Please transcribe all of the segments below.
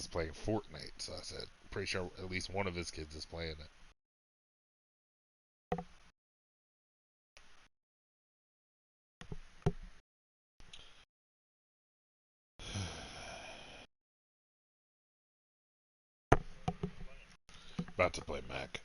playing Fortnite, so I said, pretty sure at least one of his kids is playing it. About to play Mac.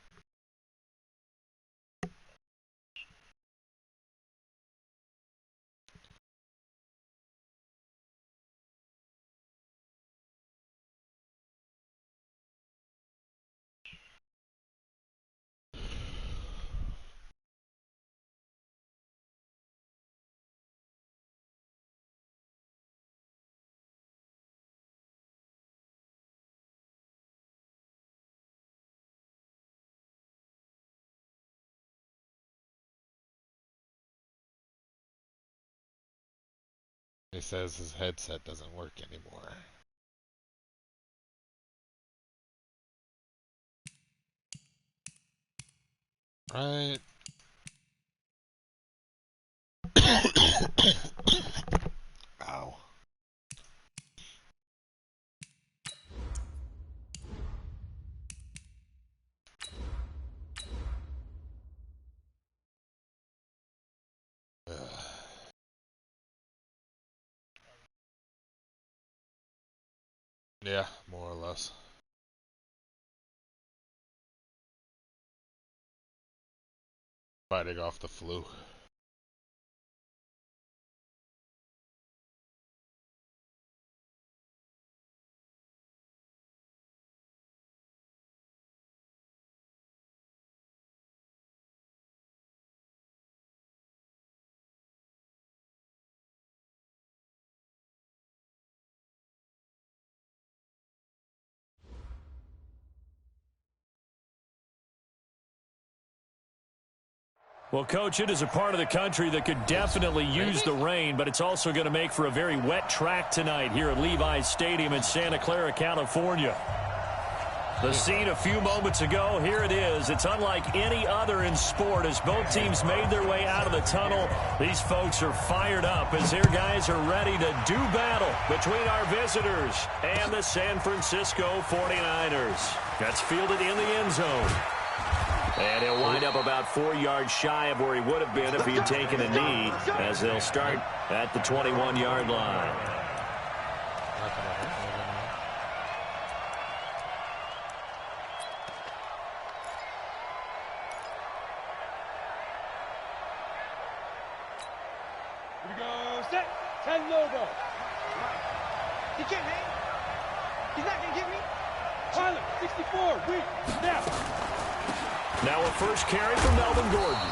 He says his headset doesn't work anymore. Right. Ow. Yeah, more or less. Fighting off the flu. Well, Coach, it is a part of the country that could definitely use the rain, but it's also going to make for a very wet track tonight here at Levi's Stadium in Santa Clara, California. The scene a few moments ago, here it is. It's unlike any other in sport as both teams made their way out of the tunnel. These folks are fired up as their guys are ready to do battle between our visitors and the San Francisco 49ers. That's fielded in the end zone. And he'll wind up about 4 yards shy of where he would have been if he had taken a knee, as they'll start at the 21-yard line. Here we go, set, 10 Lobo. He can't hang. He's not going to get me. Tyler, 64, weak, snap. Now a first carry from Melvin Gordon.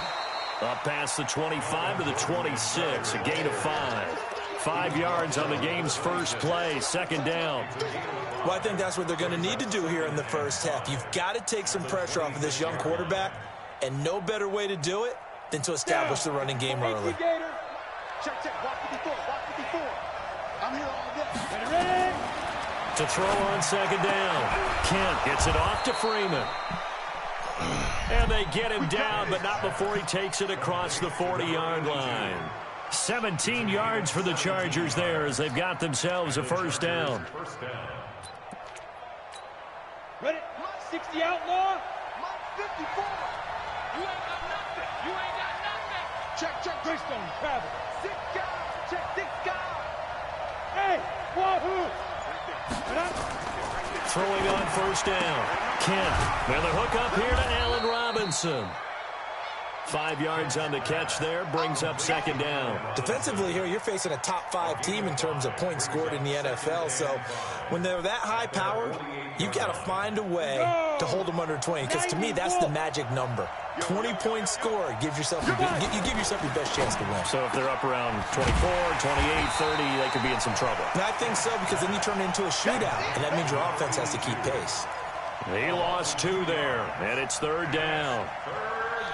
Up past the 25 to the 26, a gain of 5. 5 yards on the game's first play, second down. Well, I think that's what they're going to need to do here in the first half. You've got to take some pressure off of this young quarterback, and no better way to do it than to establish the running game early. Check, walk 54, walk 54. I'm here all day. Ready? To throw on second down. Kent gets it off to Freeman. And they get him down, but not before he takes it across the 40-yard line. 17 yards for the Chargers there as they've got themselves a first down. Ready? 60 outlaw. 54. You ain't got nothing. You ain't got nothing. Check. Greystone, travel. 6 guys. Check 6 guys. Hey, wahoo. Throwing on first down. Kent. And the hook up here to Allen Robinson. 5 yards on the catch there, brings up second down. Defensively here, you're facing a top-5 team in terms of points scored in the NFL. So when they're that high-powered, you've got to find a way to hold them under 20. Because to me, that's the magic number. 20 points scored gives yourself you give yourself your best chance to win. So if they're up around 24, 28, 30, they could be in some trouble. And I think so, because then you turn it into a shootout, and that means your offense has to keep pace. He lost 2 there, and it's third down.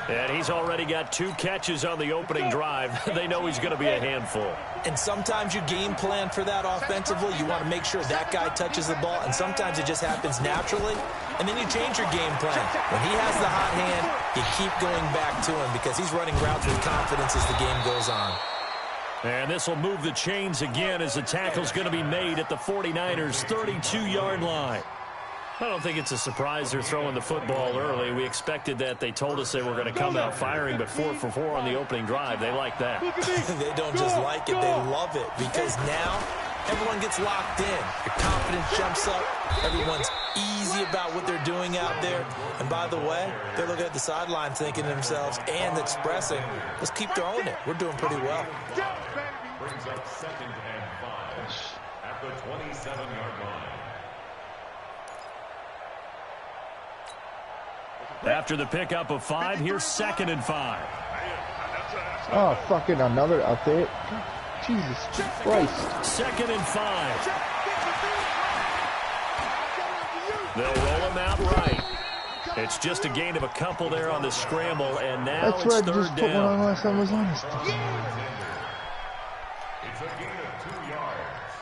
And he's already got 2 catches on the opening drive. They know he's going to be a handful. And sometimes you game plan for that offensively. You want to make sure that guy touches the ball, and sometimes it just happens naturally. And then you change your game plan. When he has the hot hand, you keep going back to him because he's running routes with confidence as the game goes on. And this will move the chains again as the tackle's going to be made at the 49ers' 32-yard line. I don't think it's a surprise they're throwing the football early. We expected that. They told us they were going to come out firing, but 4 for 4 on the opening drive. They like that. They don't just like it, they love it, because now everyone gets locked in. Your confidence jumps up. Everyone's easy about what they're doing out there. And by the way, they're looking at the sideline thinking to themselves and expressing, let's keep throwing it. We're doing pretty well. Brings up 2nd and 5 at the 27-yard line. After the pickup of 5, here's 2nd and 5. Oh, fucking another update. Jesus Christ. 2nd and 5. They'll roll him out right. It's just a gain of a couple there on the scramble, and now That's it's right, 3rd just put one down. on last time I was honest. It's a gain of 2 yards,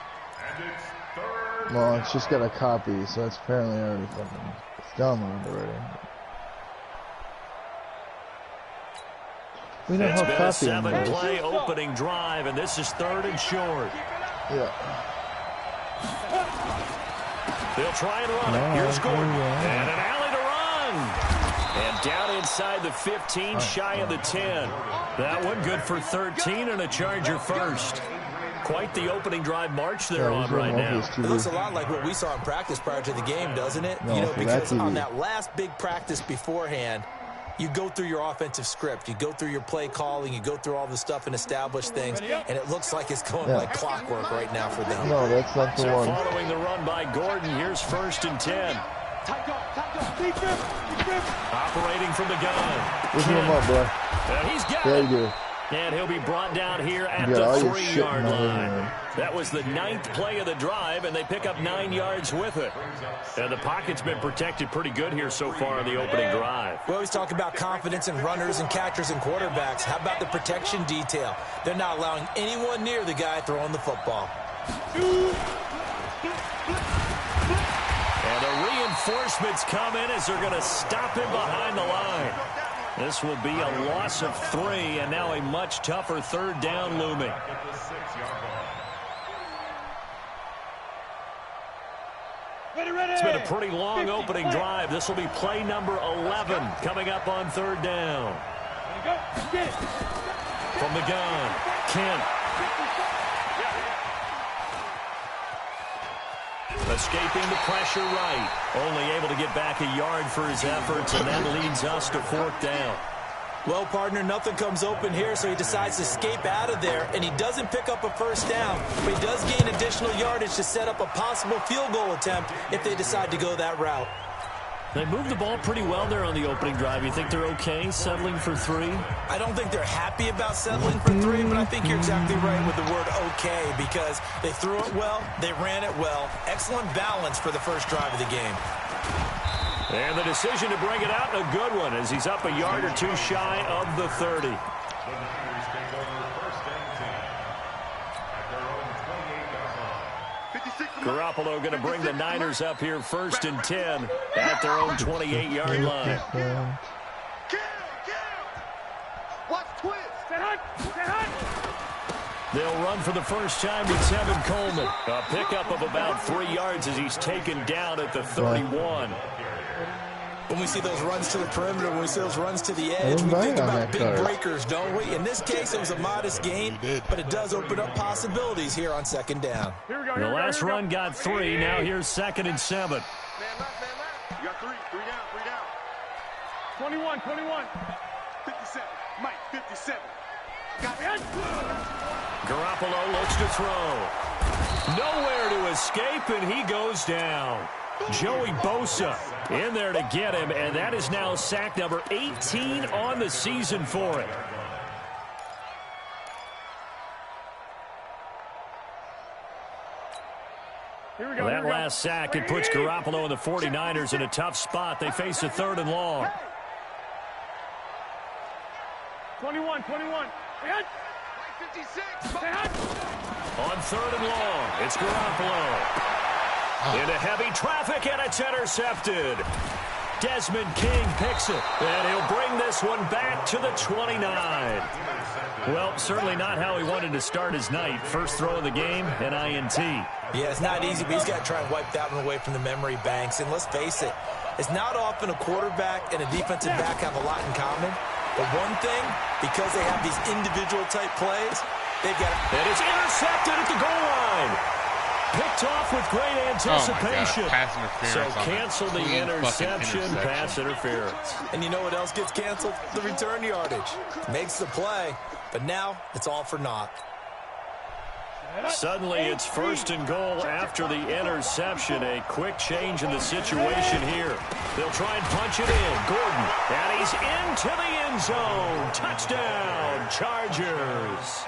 and it's 3rd. Well, it's just got a copy, so it's apparently already fucking, it's downloaded already. We don't It's have been a copy anymore. 7-play opening drive, and this is 3rd and short. Yeah. They'll try and run it. Here's Gordon. And an alley to run. And down inside the 15, shy of the 10. That one good for 13 and a Charger first. Quite the opening drive march they're on right now. It looks a lot like what we saw in practice prior to the game, doesn't it? No, you know, for because that on TV. that last big practice beforehand, you go through your offensive script, you go through your play calling, you go through all the stuff and establish things, and it looks like it's going like clockwork right now for them. No, that's not the So one. following the run by Gordon, here's 1st and 10. Operating from the gun. Listen him up, bro. And he's got There it. you go. And he'll be brought down here at You got all the your shit 3-yard in line. there. That was the 9th play of the drive, and they pick up 9 yards with it. And the pocket's been protected pretty good here so far on the opening drive. We always talk about confidence in runners and catchers and quarterbacks. How about the protection detail? They're not allowing anyone near the guy throwing the football. And the reinforcements come in as they're going to stop him behind the line. This will be a loss of 3, and now a much tougher 3rd down looming. It's been a pretty long opening drive. This will be play number 11 coming up on 3rd down. From the gun, Kent. Escaping the pressure right. Only able to get back a yard for his efforts, and that leads us to 4th down. Well, partner, nothing comes open here, so he decides to escape out of there, and he doesn't pick up a 1st down, but he does gain additional yardage to set up a possible field goal attempt if they decide to go that route. They moved the ball pretty well there on the opening drive. You think they're okay settling for 3? I don't think they're happy about settling for 3, but I think you're exactly right with the word okay, because they threw it well, they ran it well. Excellent balance for the first drive of the game. And the decision to bring it out, a good one, as he's up a yard or 2 shy of the 30. Garoppolo going to bring the Niners up here 1st and 10 at their own 28-yard line. They'll run for the first time with Tevin Coleman. A pickup of about 3 yards as he's taken down at the 31. When we see those runs to the perimeter, when we see those runs to the edge, we think about big breakers, don't we? In this case, it was a modest gain, but it does open up possibilities here on 2nd down. The last run got 3. Now here's 2nd and 7. Man left. You got 3 down. 21. 57. Mike, 57. Got it. Garoppolo looks to throw. Nowhere to escape, and he goes down. Joey Bosa in there to get him, and that is now sack number 18 on the season for him. That last sack, it puts Garoppolo and the 49ers in a tough spot. They face a 3rd and long. 21. 56. On 3rd and long, it's Garoppolo. Into heavy traffic, and it's intercepted. Desmond King picks it, and he'll bring this one back to the 29. Well, certainly not how he wanted to start his night. First throw of the game, an INT. Yeah, it's not easy, but he's got to try and wipe that one away from the memory banks. And let's face it, it's not often a quarterback and a defensive back have a lot in common. But one thing, because they have these individual type plays, they've got it is intercepted at the goal line. Picked off with great anticipation. Oh pass interference. So cancel the interception, pass interference. And you know what else gets canceled? The return yardage. Makes the play, but now it's all for naught. Suddenly it's first and goal after the interception. A quick change in the situation here. They'll try and punch it in. Gordon, and he's into the end zone. Touchdown, Chargers.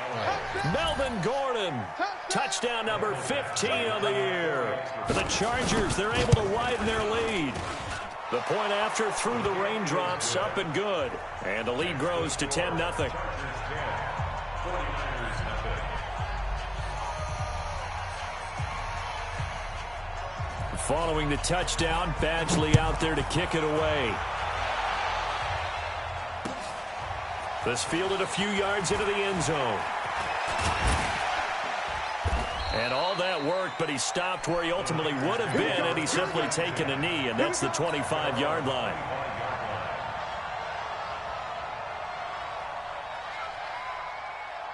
Melvin Gordon, touchdown number 15 of the year. For the Chargers, they're able to widen their lead. The point after through the raindrops, up and good. And the lead grows to 10-0. Following the touchdown, Badgley out there to kick it away. This fielded a few yards into the end zone. And all that worked, but he stopped where he ultimately would have been had he simply taken a knee, and that's the 25-yard line.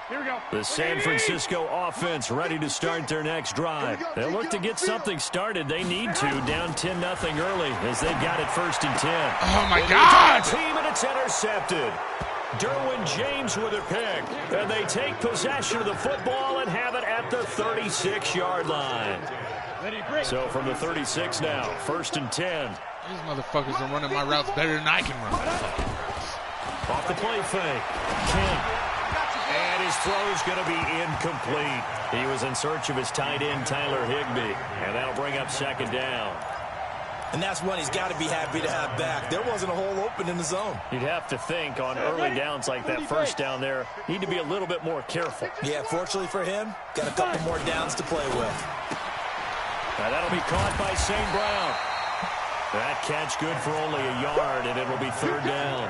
Here we go. The San Francisco offense ready to start their next drive. They'll look to get something started. They need to, down 10-0 early as they've got it 1st and 10. Oh, my God! Team, and it's intercepted. Derwin James with a pick. And they take possession of the football and have it at the 36-yard line. So from the 36 now, 1st and 10. These motherfuckers are running my routes better than I can run. Off the play fake. King. And his throw's going to be incomplete. He was in search of his tight end, Tyler Higbee. And that'll bring up 2nd down. And that's one he's got to be happy to have back. There wasn't a hole open in the zone. You'd have to think on early downs like that first down there, need to be a little bit more careful. Yeah, fortunately for him, got a couple more downs to play with. Now that'll be caught by St. Brown. That catch good for only a yard, and it'll be 3rd down.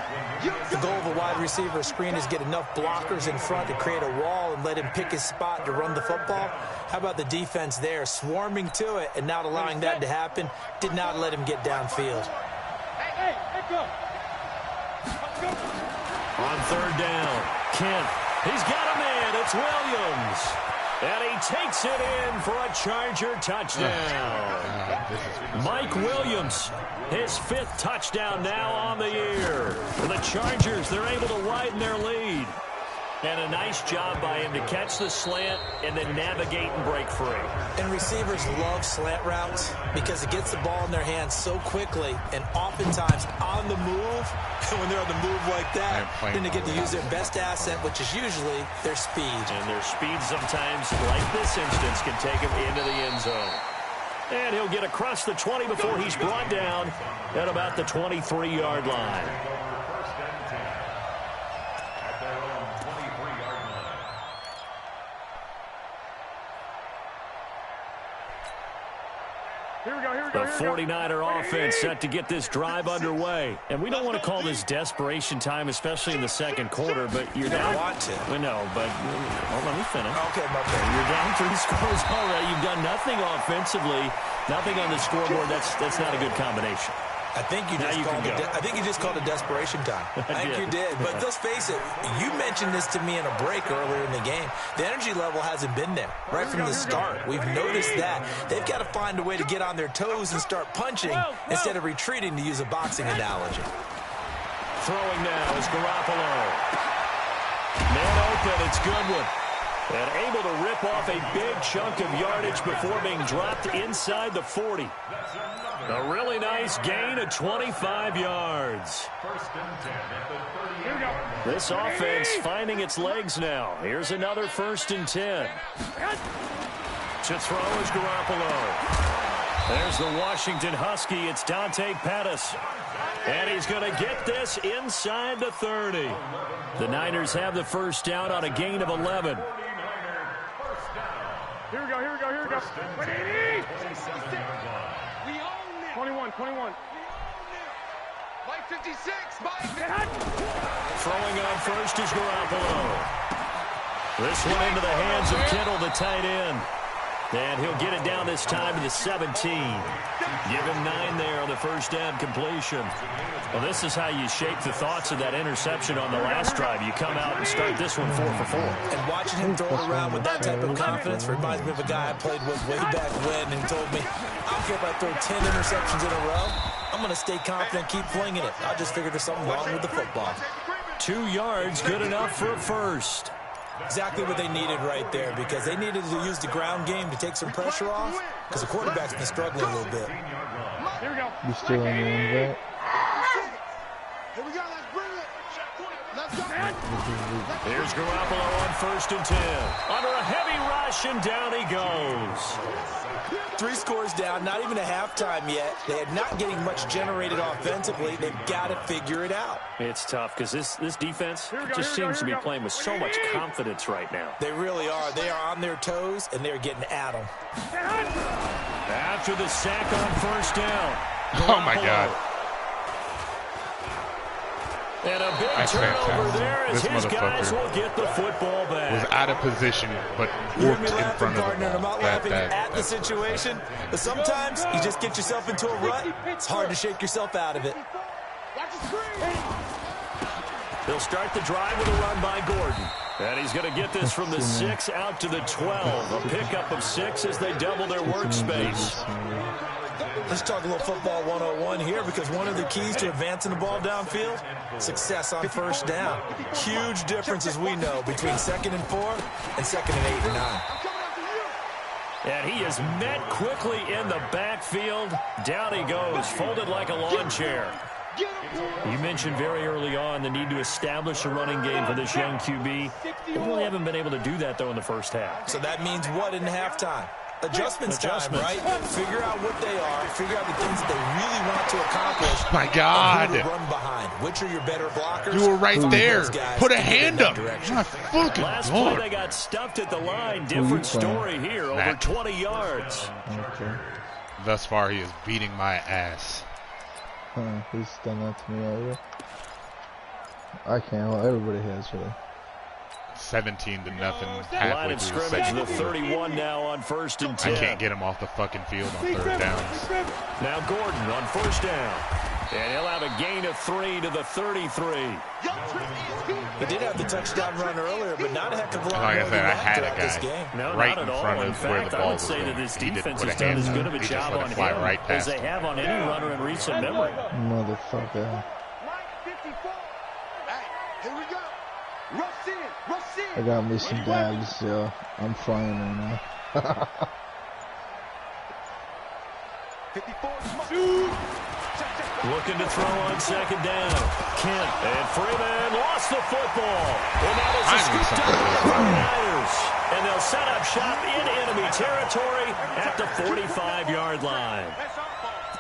The goal of a wide receiver screen is get enough blockers in front to create a wall and let him pick his spot to run the football. How about the defense there, swarming to it and not allowing that to happen? Did not let him get downfield. Hey, go. On 3rd down, Kent. He's got a man. It's Williams. And he takes it in for a Charger touchdown. Mike Williams, his 5th touchdown now on the year. For the Chargers, they're able to widen their lead. And a nice job by him to catch the slant and then navigate and break free. And receivers love slant routes because it gets the ball in their hands so quickly and oftentimes on the move. And when they're on the move like that, then they get to use their best asset, which is usually their speed. And their speed sometimes, like this instance, can take them into the end zone. And he'll get across the 20 before he's brought down at about the 23-yard line. The 49er offense set to get this drive underway. And we don't want to call this desperation time, especially in the 2nd quarter, but you're down. Want to. We know, but let me finish. Okay, my bad. You're down 3 scores already. You've done nothing offensively, nothing on the scoreboard. That's not a good combination. I think you just called it desperation time. I think you did. But let's face it, you mentioned this to me in a break earlier in the game. The energy level hasn't been there right from the start. We've noticed that. They've got to find a way to get on their toes and start punching instead of retreating, to use a boxing analogy. Throwing now is Garoppolo. Man open, it's Goodwin. And able to rip off a big chunk of yardage before being dropped inside the 40. A really nice gain of 25 yards. This offense finding its legs now. Here's another 1st and 10. To throw is Garoppolo. There's the Washington Husky. It's Dante Pettis. And he's going to get this inside the 30. The Niners have the 1st down on a gain of 11. Here we go. 21. Mike 56, Mike. Throwing on first is Garoppolo. This one into the hands of Kittle, the tight end. And he'll get it down this time to the 17. Give him 9 there on the first down completion. Well, this is how you shape the thoughts of that interception on the last drive. You come out and start this one 4 for 4. And watching him throw it around with that type of confidence reminds me of a guy I played with way back when, and he told me, I don't care if I throw 10 interceptions in a row. I'm going to stay confident, keep flinging it. I just figured there's something wrong with the football. 2 yards, good enough for a first. Exactly what they needed right there, because they needed to use the ground game to take some pressure off, because the quarterback's been struggling a little bit. Here we go. You still on the invite? Here we go. Let's bring it. Let's go. Here's Garoppolo on first and 10. Under a heavy rush, and down he goes. 3 scores down, not even a halftime yet. They are not getting much generated offensively. They've got to figure it out. It's tough because this defense just seems to be playing with so much confidence right now. They really are. They are on their toes, and they're getting at them. After the sack on first down. Oh, my God. And a big That's turnover fantastic. there as This his guys motherfucker will get the football back. Was out of position, but You hear whooped me in laughing, front of partner, and the I'm ball. not That, laughing at the that, situation, but sometimes you just get yourself into a rut. It's hard to shake yourself out of it. Watch the screen. They'll start the drive with a run by Gordon. And he's going to get this from the 6 out to the 12. A pickup of 6 as they double their workspace. Let's talk a little football 101 here, because one of the keys to advancing the ball downfield, success on first down. Huge difference, as we know, between 2nd and 4 and 2nd and 8 and 9. And he is met quickly in the backfield. Down he goes, folded like a lawn chair. You mentioned very early on the need to establish a running game for this young QB. They really haven't been able to do that, though, in the first half. So that means what in halftime? Adjustments time, right? Figure out what they are. Figure out the things that they really want to accomplish. my God. And who to run behind. Which are your better blockers? You were right Find there. those guys Put a to get in hand that up. direction. My fucking Last play, God. they got stuffed at the line. Different story here, over Matt. 20 yards. Okay. Thus far, he is beating my ass. He's done that to me already. I can't. Well, everybody has really. 17 to nothing. Line Halfway of through the scrimmage, second the quarter. 31 now on first and I 10. can't get him off the fucking field on third downs. Now Gordon on first down. And he'll have a gain of 3 to the 33. He did have the touchdown run earlier, but not a heck of a lot Like I more said, than I that had a throughout this guy game. No, right not in at front all. of In where fact, the I ball would was say going. that this He didn't defense put a has done hand as on good it. of a He just job let it on fly him right as past they him. have on any runner in recent memory. Motherfucker. Mike 54. Hey, here we go. Rush in. Rush in. I got me some dabs, yo. I'm flying right now. 54. Looking to throw on second down. Kent and Freeman lost the football. And that is a Finally scoop down by the Niners. And they'll set up shop in enemy territory at the 45-yard line.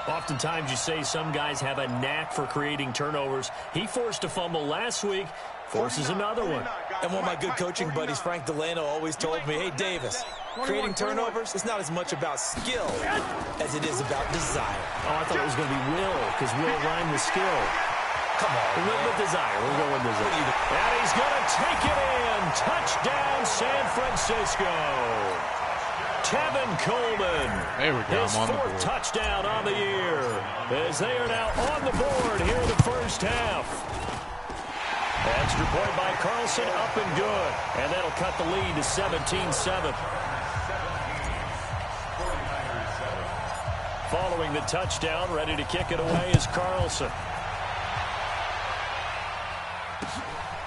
Oftentimes you say some guys have a knack for creating turnovers. He forced a fumble last week, forces another one. And one of my good coaching buddies, Frank Delano, always told me, hey, Davis, creating turnovers is not as much about skill as it is about desire. Oh, I thought it was going to be will, because will rhyme with skill. Come on, We went with desire. We'll go with desire. And he's going to take it in. Touchdown, San Francisco. Tevin Coleman. There we go. His I'm on the fourth board. touchdown on the year. As they are now on the board here in the first half. Extra point by Carlson, up and good. And that'll cut the lead to 17-7. Following the touchdown, ready to kick it away is Carlson.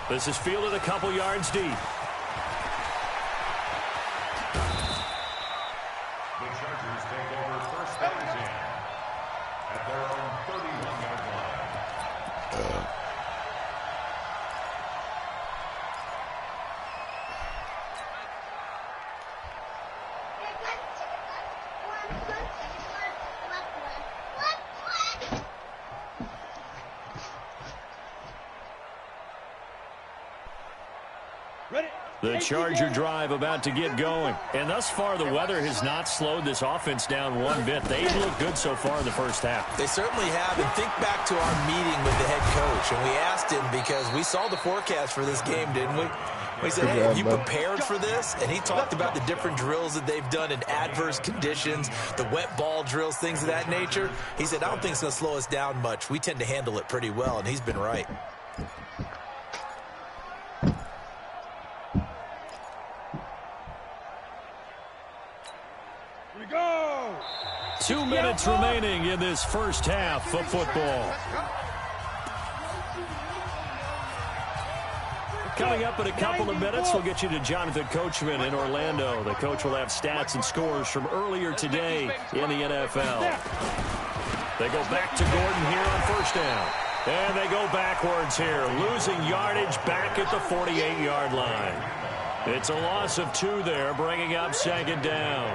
This is fielded a couple yards deep. The Chargers take over first down and 10 at their own 31-yard line. Ready? The Charger drive about to get going. And thus far, the weather has not slowed this offense down one bit. They've looked good so far in the first half. They certainly have. And think back to our meeting with the head coach. And we asked him, because we saw the forecast for this game, didn't we? We said, hey, have you prepared for this? And he talked about the different drills that they've done in adverse conditions, the wet ball drills, things of that nature. He said, I don't think it's going to slow us down much. We tend to handle it pretty well, and he's been right. Here we go. 2 minutes remaining in this first half of football. Coming up in a couple of minutes, we'll get you to Jonathan Coachman in Orlando. The coach will have stats and scores from earlier today in the NFL. They go back to Gordon here on first down. And they go backwards here, losing yardage back at the 48-yard line. It's a loss of 2 there, bringing up second down.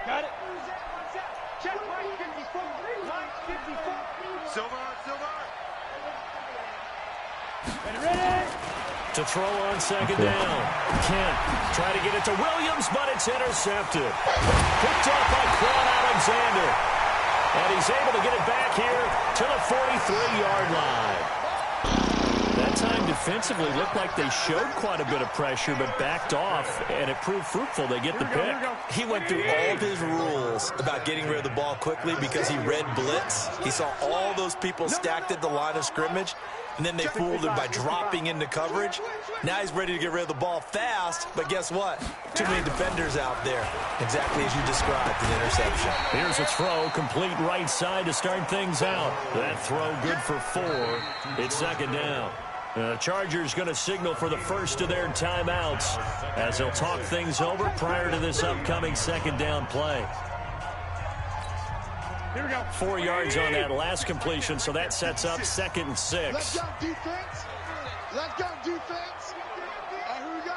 Got it. Check line 54. Line 54. Silver. Ready. To throw on second down. Kent try to get it to Williams, but it's intercepted. Picked up by Quan Alexander. And he's able to get it back here to the 43-yard line. That time defensively looked like they showed quite a bit of pressure but backed off, and it proved fruitful. They get the pick. He went through all of his rules about getting rid of the ball quickly because he read blitz. He saw all those people stacked at the line of scrimmage, and then they fooled him by dropping into coverage. Now he's ready to get rid of the ball fast, but guess what? Too many defenders out there. Exactly as you described, an interception. Here's a throw, complete right side to start things out. That throw good for 4. It's second down. The Chargers going to signal for the first of their timeouts as they'll talk things over prior to this upcoming second down play. Here we go. 4 yards on that last completion, so that sets up 2nd and 6. Let's go, defense. Let's go, defense. Here we go.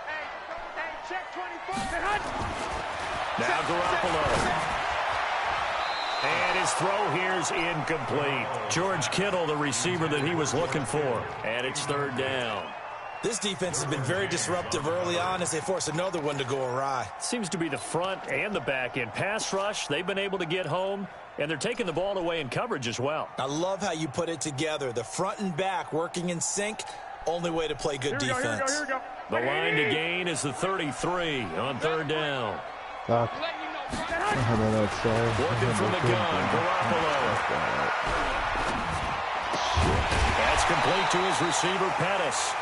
Hey, check 24. Now Garoppolo. And his throw here's incomplete. George Kittle, the receiver that he was looking for. And it's third down. This defense has been very disruptive early on as they force another one to go awry. Seems to be the front and the back end. Pass rush, they've been able to get home, and they're taking the ball away in coverage as well. I love how you put it together. The front and back working in sync, only way to play good defense. Here we go. The line to gain is the 33 on third down. Fuck. Working from the gun, Garoppolo. That's complete to his receiver, Pettis.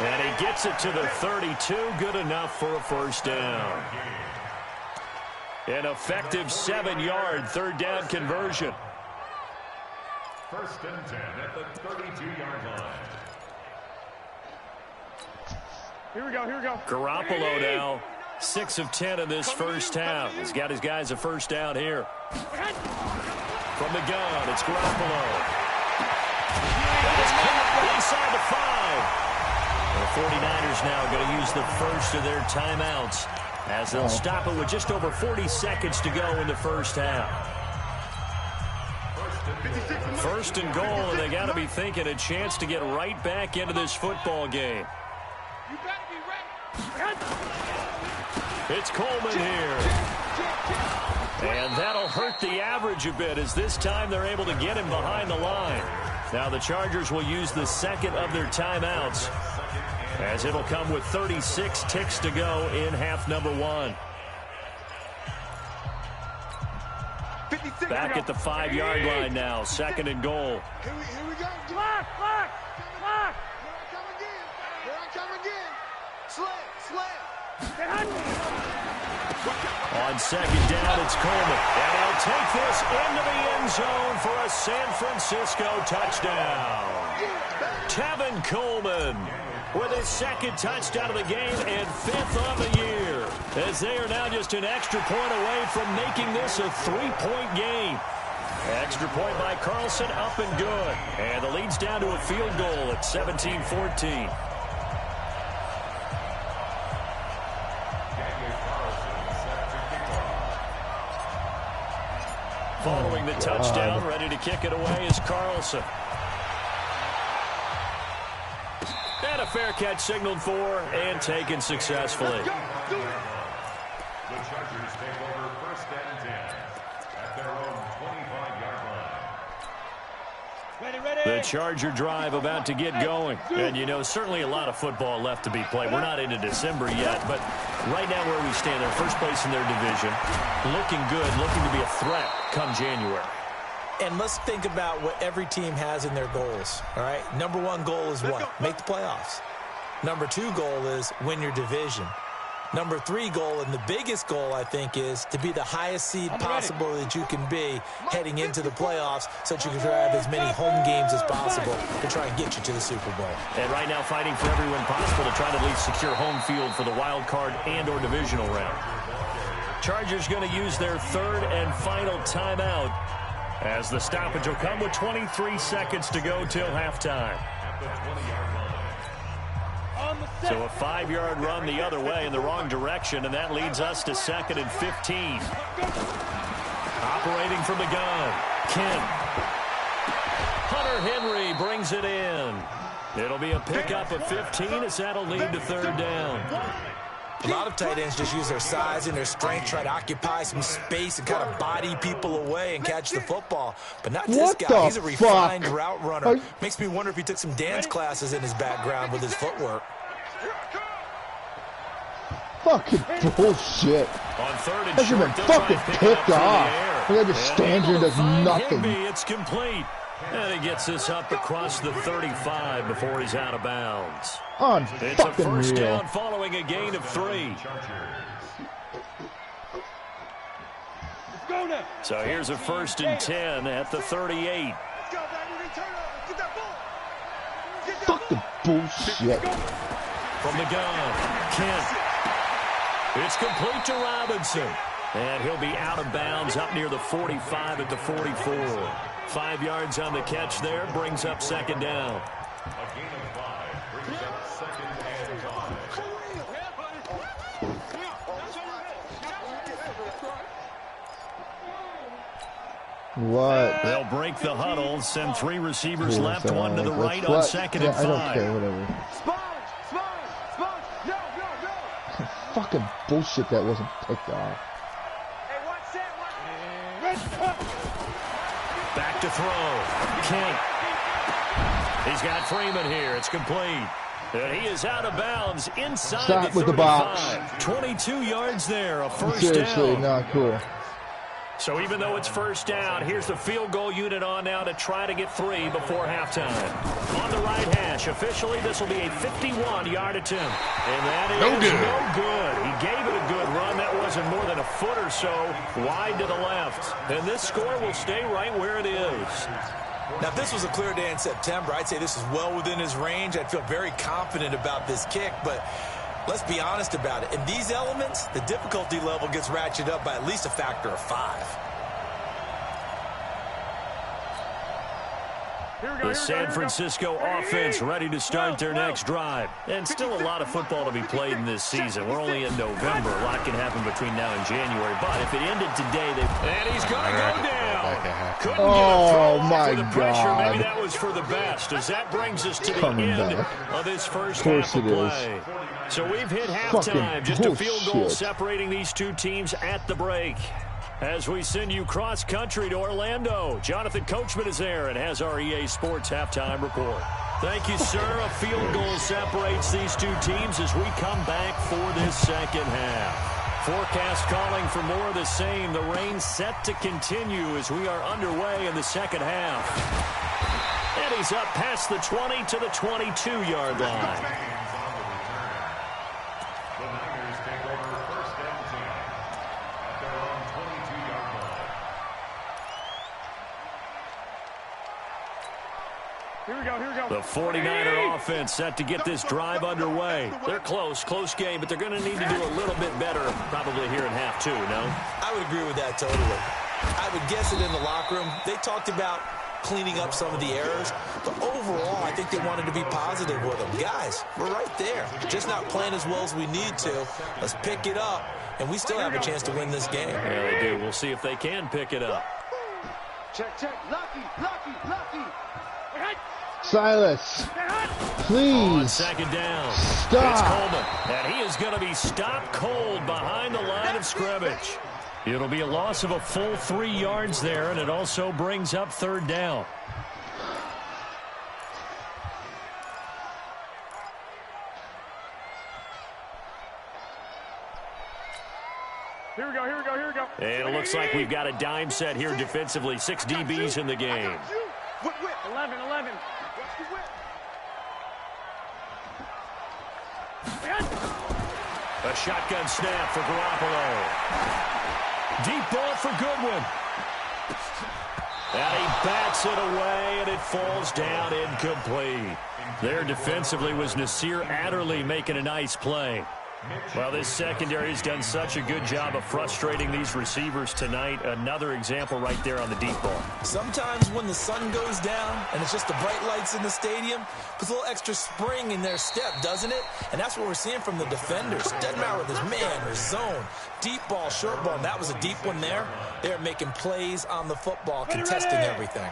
And he gets it to the 32, good enough for a first down. An effective 7-yard third down conversion. First and 10 at the 32-yard line. Here we go. Garoppolo now, 6 of 10 in this first half. He's got his guys a first down here. From the gun, it's Garoppolo. That is caught inside the 5. The 49ers now going to use the first of their timeouts as they'll stop it with just over 40 seconds to go in the first half. First and goal, and they got to be thinking a chance to get right back into this football game. You better be ready. It's Coleman here. And that'll hurt the average a bit as this time they're able to get him behind the line. Now the Chargers will use the second of their timeouts as it'll come with 36 ticks to go in half number 1. Back at the 5-yard line now, second and goal. Here we go. Block. Here I come again. Slam. On second down, it's Coleman. And he'll take this into the end zone for a San Francisco touchdown. Tevin Coleman with his second touchdown of the game and 5th on the year, as they are now just an extra point away from making this a 3-point game. Extra point by Carlson, up and good. And the lead's down to a field goal at 17-14. touchdown. Ready to kick it away is Carlson. And a fair catch signaled for and taken successfully. The Chargers take over 1st and 10 at their own 25-yard line. The Charger drive about to get going. And, you know, certainly a lot of football left to be played. We're not into December yet, but right now where we stand, they're first place in their division. Looking good, looking to be a threat come January. And let's think about what every team has in their goals, all right? Number one goal is what? Make the playoffs. Number two goal is win your division. Number three goal, and the biggest goal, I think, is to be the highest seed possible that you can be heading into the playoffs so that you can have as many home games as possible to try and get you to the Super Bowl. And right now fighting for every win possible to try to at least secure home field for the wild card and or divisional round. Chargers going to use their third and final timeout as the stoppage will come with 23 seconds to go till halftime. So a 5-yard run the other way in the wrong direction, and that leads us to 2nd and 15. Operating from the gun, Kent. Hunter Henry brings it in. It'll be a pickup of 15 as that'll lead to 3rd down. A lot of tight ends just use their size and their strength, try to occupy some space and kind of body people away and catch the football. But not this guy. He's a refined route runner. Makes me wonder if he took some dance classes in his background with his footwork. Fucking bullshit. On 3rd and That should short, have been fucking picked off. Look at the stand here, does nothing. Higby, it's complete. And he gets this up across the 35 before he's out of bounds. It's a first down following a gain of 3. So here's a 1st and 10 at the 38. Fucking bullshit. From the gun, Kent. It's complete to Robinson. And he'll be out of bounds up near the 45 at the 44. 5 yards on the catch there, brings up 2nd down. A gain of 5 brings up 2nd and 5. What? They'll break the huddle, send 3 receivers left, 1 to the right on 2nd and 5. I don't care, whatever. Fucking bullshit that wasn't picked off. Back to throw. Kent. He's got Freeman here. It's complete. And he is out of bounds inside Stop the 35. with the box. 22 yards there, a first Seriously, down. not cool. So even though it's first down, here's the field goal unit on now to try to get 3 before halftime. On the right hash, officially this will be a 51-yard attempt. And that is no good. He gave it a good run. That wasn't more than a foot or so wide to the left. And this score will stay right where it is. Now, if this was a clear day in September, I'd say this is well within his range. I'd feel very confident about this kick, but let's be honest about it. In these elements, the difficulty level gets ratcheted up by at least a factor of 5. The San Francisco offense ready to start their next drive. And still a lot of football to be played in this season. We're only in November. A lot can happen between now and January. But if it ended today, and he's going to go down. Couldn't get a throw off with the pressure. Maybe that was for the best, as that brings us to the end of this first half of play. So we've hit halftime. Just a field goal separating these two teams at the break. As we send you cross-country to Orlando, Jonathan Coachman is there and has our EA Sports halftime report. Thank you, sir. A field goal separates these two teams as we come back for this second half. Forecast calling for more of the same. The rain set to continue as we are underway in the second half. And he's up past the 20 to the 22-yard line. The 49er offense set to get this drive underway. They're close game, but they're going to need to do a little bit better probably here in half 2, no? I would agree with that totally. I would guess it in the locker room. They talked about cleaning up some of the errors, but overall, I think they wanted to be positive with them. Guys, we're right there. Just not playing as well as we need to. Let's pick it up, and we still have a chance to win this game. Yeah, they do. We'll see if they can pick it up. Check, check. Lucky. Silas, On please second down, it's stop. Coleman, and he is going to be stopped cold behind the line of scrimmage. It'll be a loss of a full 3 yards there, and it also brings up third down. Here we go. And it looks like we've got a dime set here defensively. 6 DBs in the game. Whip. 11. Watch the whip. A shotgun snap for Garoppolo. Deep ball for Goodwin. And he bats it away, and it falls down incomplete. There defensively was Nasir Adderley making a nice play. Well, this secondary has done such a good job of frustrating these receivers tonight. Another example right there on the deep ball. Sometimes when the sun goes down and it's just the bright lights in the stadium, puts a little extra spring in their step, doesn't it? And that's what we're seeing from the defenders. Doesn't matter whether it's man or zone, deep ball, short ball. And that was a deep one there. They're making plays on the football, contesting everything.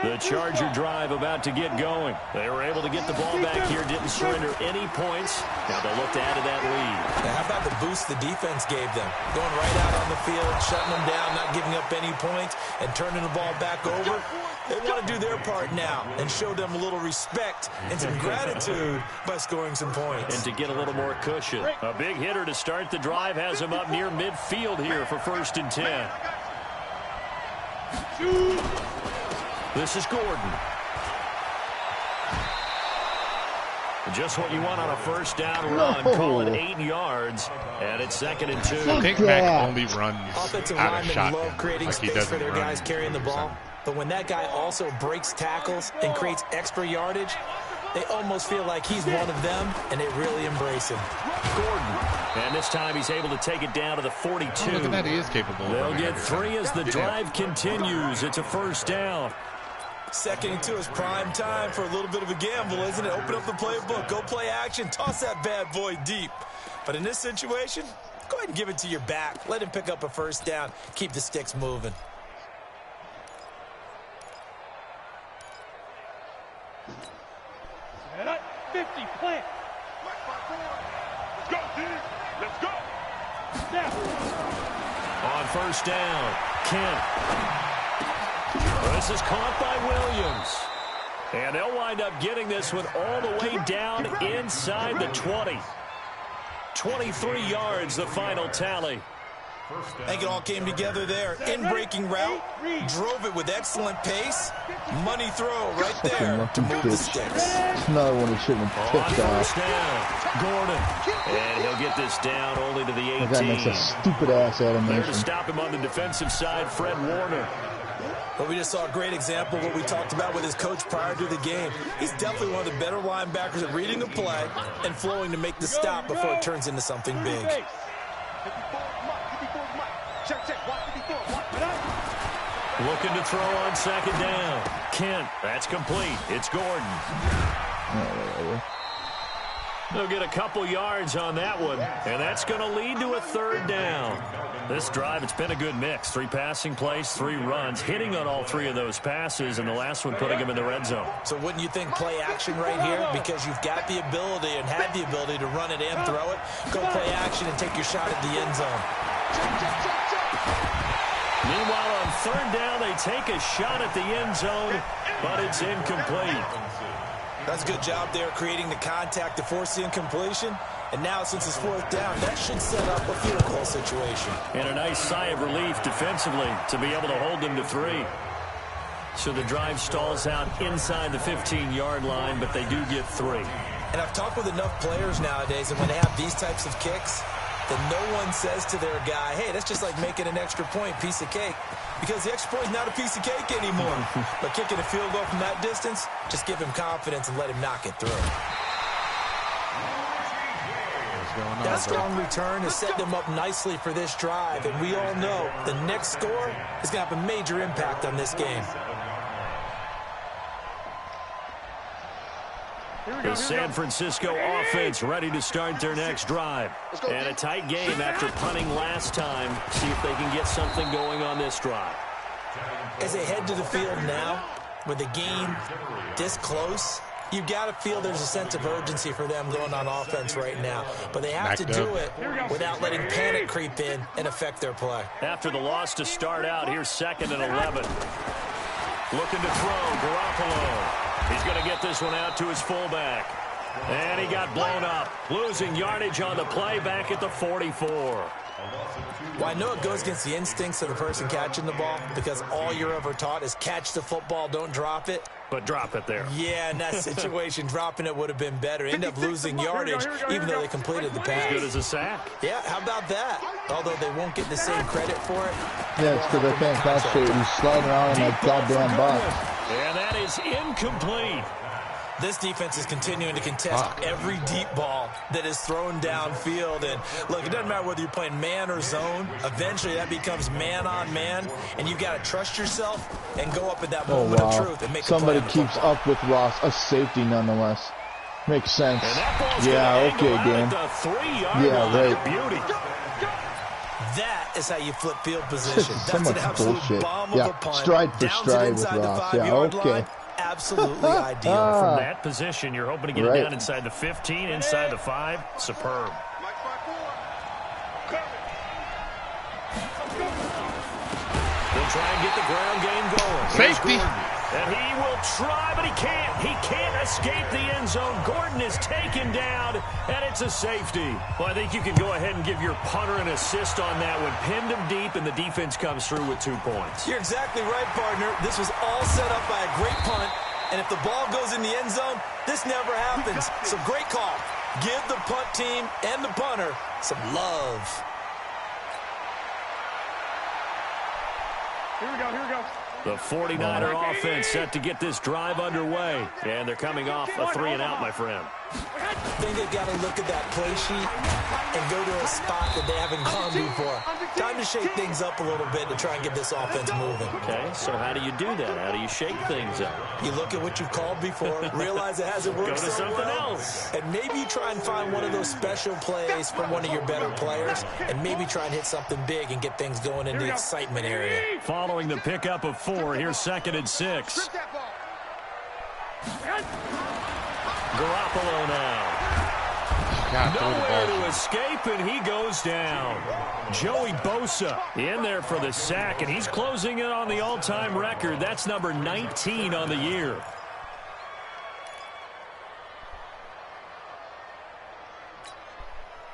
The Charger drive about to get going. They were able to get the ball back here, didn't surrender any points. Now they'll look to add to that lead. Now, how about the boost the defense gave them? Going right out on the field, shutting them down, not giving up any points, and turning the ball back over. They want to do their part now and show them a little respect and some gratitude by scoring some points. And to get a little more cushion. A big hitter to start the drive has him up near midfield here for 1st and 10. This is Gordon. Just what you want on a first down run. Call it 8 yards, and it's 2nd and 2. I think Mac only runs Offensive out of linemen shotgun. love creating Like he space for doesn't their run guys carrying the ball. But when that guy also breaks tackles and creates extra yardage, they almost feel like he's one of them, and they really embrace him. Gordon. And this time he's able to take it down to the 42. Oh, look at that, he is capable of They'll running get every 3 time. as the drive continues. It's a 1st down. 2nd and 2 is prime time for a little bit of a gamble, isn't it? Open up the playbook, go play action, toss that bad boy deep. But in this situation, go ahead and give it to your back. Let him pick up a 1st down. Keep the sticks moving. And 50, plant. Let's go, team. Let's go. Snap. On 1st down, Kent. This is caught by Williams. And they'll wind up getting this one all the way down inside the 20. 23 yards, the final tally. I think it all came together there. In-breaking route, drove it with excellent pace. Money throw right there to move the sticks. It's another one he shouldn't have On picked off. 1st down, Gordon. And he'll get this down only to the 18. That guy makes a stupid-ass There to animation. stop him on the defensive side, Fred Warner. But we just saw a great example of what we talked about with his coach prior to the game. He's definitely one of the better linebackers at reading a play and flowing to make the stop before it turns into something big. Check. Watch 54. Looking to throw on 2nd down. Kent, that's complete. It's Gordon. They'll get a couple yards on that one, and that's going to lead to a 3rd down. This drive, it's been a good mix. 3 passing plays, 3 runs, hitting on all 3 of those passes, and the last one putting him in the red zone. So wouldn't you think play action right here? Because you've got the ability and had the ability to run it and throw it. Go play action and take your shot at the end zone. Meanwhile, on 3rd down, they take a shot at the end zone, but it's incomplete. That's a good job there, creating the contact to force the incompletion. And now, since it's 4th down, that should set up a field goal situation. And a nice sigh of relief defensively to be able to hold them to 3. So the drive stalls out inside the 15-yard line, but they do get 3. And I've talked with enough players nowadays, and when they have these types of kicks, then no one says to their guy, hey, that's just like making an extra point, piece of cake. Because the extra point is not a piece of cake anymore. But kicking a field goal from that distance, just give him confidence and let him knock it through. That strong return has set them up nicely for this drive, and we all know the next score is going to have a major impact on this game. The San Francisco offense ready to start their next drive. And a tight game after punting last time. See if they can get something going on this drive. As they head to the field now, with the game this close, you've got to feel there's a sense of urgency for them going on offense right now. But they have to do it without letting panic creep in and affect their play. After the loss to start out, here's 2nd and 11. Looking to throw, Garoppolo. He's going to get this one out to his fullback. And he got blown up. Losing yardage on the play back at the 44. Well, I know it goes against the instincts of the person catching the ball because all you're ever taught is catch the football, don't drop it. But drop it there. Yeah, in that situation, dropping it would have been better. End up losing yardage, even though they completed the pass. As good as a sack. Yeah, how about that? Although they won't get the same credit for it. Yeah, it's because I can't concentrate. He's sliding around in that goddamn box. And that is incomplete. This defense is continuing to contest every deep ball that is thrown downfield. And, look, it doesn't matter whether you're playing man or zone. Eventually, that becomes man-on-man, and you've got to trust yourself and go up at that moment of truth and make Somebody a play. keeps up with Ross. A safety, nonetheless. Makes sense. Yeah, okay, Dan. Yeah, right. Beauty. That is how you flip field position. So That's an much absolute bullshit. bomb Yeah, of a punt. stride for Downs stride it with inside the Ross. Yeah, 5-yard okay. line. Absolutely ideal. From that position, you're hoping to get it down inside the 15, inside the 5. Superb. They'll try and get the ground game going. Safety. And he will try, but he can't. He can't escape the end zone. Gordon is taken down, and it's a safety. Well, I think you can go ahead and give your punter an assist on that one. Pinned him deep, and the defense comes through with 2 points. You're exactly right, partner. This was all set up by a great punt, and if the ball goes in the end zone, this never happens. So great call. Give the punt team and the punter some love. Here we go, here we go. The 49er offense set to get this drive underway. And they're coming off a 3-and-out, my friend. I think they've got to look at that play sheet and go to a spot that they haven't gone before. Time to shake things up a little bit to try and get this offense moving. Okay, so how do you do that? How do you shake things up? You look at what you've called before, realize it hasn't worked Go to so something well, else. and maybe you try and find one of those special plays from one of your better players, and maybe try and hit something big and get things going in the excitement area. Following the pickup of 4, here's 2nd and 6. Garoppolo now. Nowhere to escape, and he goes down. Joey Bosa in there for the sack, and he's closing in on the all-time record. That's number 19 on the year.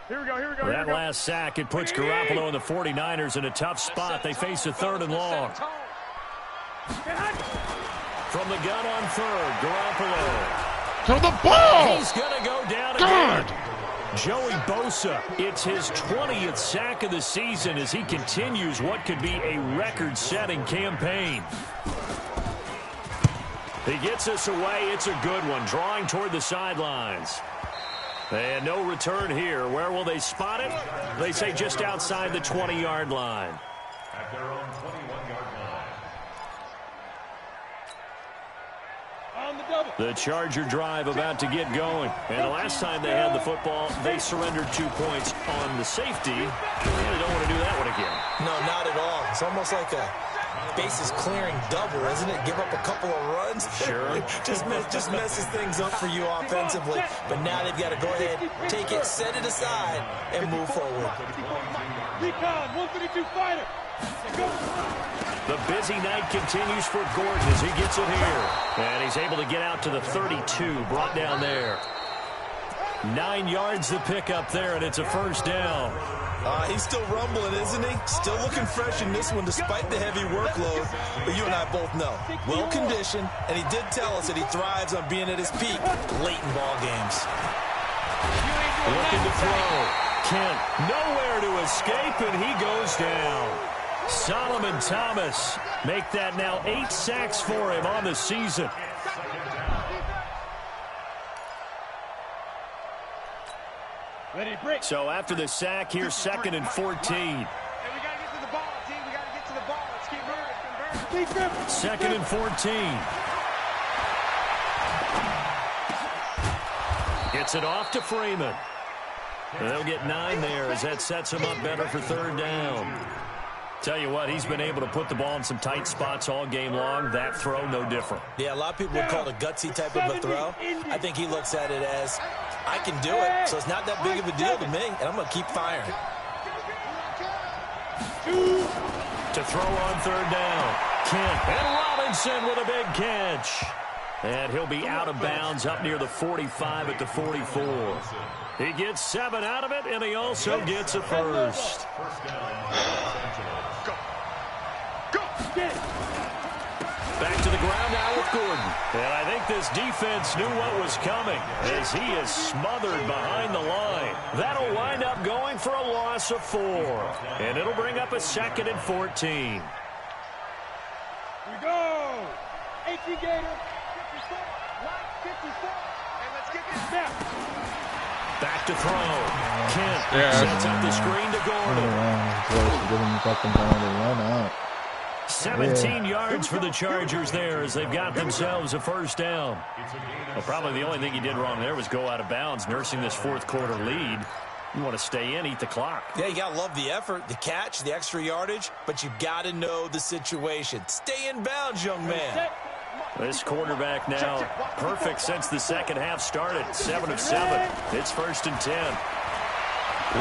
Here we go, here we go. That last sack, it puts Garoppolo and the 49ers in a tough spot. They face a 3rd and long. From the gun on 3rd, Garoppolo. To the ball! He's going to go down again. Joey Bosa, it's his 20th sack of the season as he continues what could be a record-setting campaign. He gets us away. It's a good one, drawing toward the sidelines. And no return here. Where will they spot it? They say just outside the 20-yard line. At their own 21-yard line. On the double. The Charger drive about to get going. And the last time they had the football, they surrendered 2 points on the safety. And they don't want to do that one again. No, not at all. It's almost like a bases clearing double, isn't it? Give up a couple of runs. Sure. just messes things up for you offensively. But now they've got to go ahead, take it, set it aside, and move forward. Recon, 132 fighter. Go. The busy night continues for Gordon as he gets it here. And he's able to get out to the 32, brought down there. 9 yards to pick up there, and it's a 1st down. He's still rumbling, isn't he? Still looking fresh in this one despite the heavy workload. But you and I both know, well-conditioned, and he did tell us that he thrives on being at his peak late in ball games. Looking to throw. Kent nowhere to escape, and he goes down. Solomon Thomas make that now 8 sacks for him on the season. Ready to break. So after the sack, here's 2nd and 14. Hey, we got to get to the ball, team. We got to get to the ball. Let's keep moving. 2nd and 14. Gets it off to Freeman. And they'll get 9 there as that sets him up better for 3rd down. Tell you what, he's been able to put the ball in some tight spots all game long. That throw, no different. Yeah, a lot of people would call it a gutsy type of a throw. I think he looks at it as, I can do it, so it's not that big of a deal to me, and I'm going to keep firing. To throw on third down. Kent and Robinson with a big catch. And he'll be out of bounds up near the 45 at the 44. He gets 7 out of it, and he also gets a first. Back to the ground now with Gordon. And I think this defense knew what was coming as he is smothered behind the line. That'll wind up going for a loss of 4. And it'll bring up a 2nd and 14. Here we go. 18 Gator. 54. Line 54. And let's get this snap. Back to throw. Kent sets up the screen to Gordon. Run out. 17 yards for the Chargers there as they've got themselves a first down. Well, probably the only thing he did wrong there was go out of bounds, nursing this fourth quarter lead. You want to stay in, eat the clock. Yeah, you got to love the effort, the catch, the extra yardage, but you got to know the situation. Stay in bounds, young man. This quarterback now perfect since the second half started. 7 of 7. It's 1st and 10.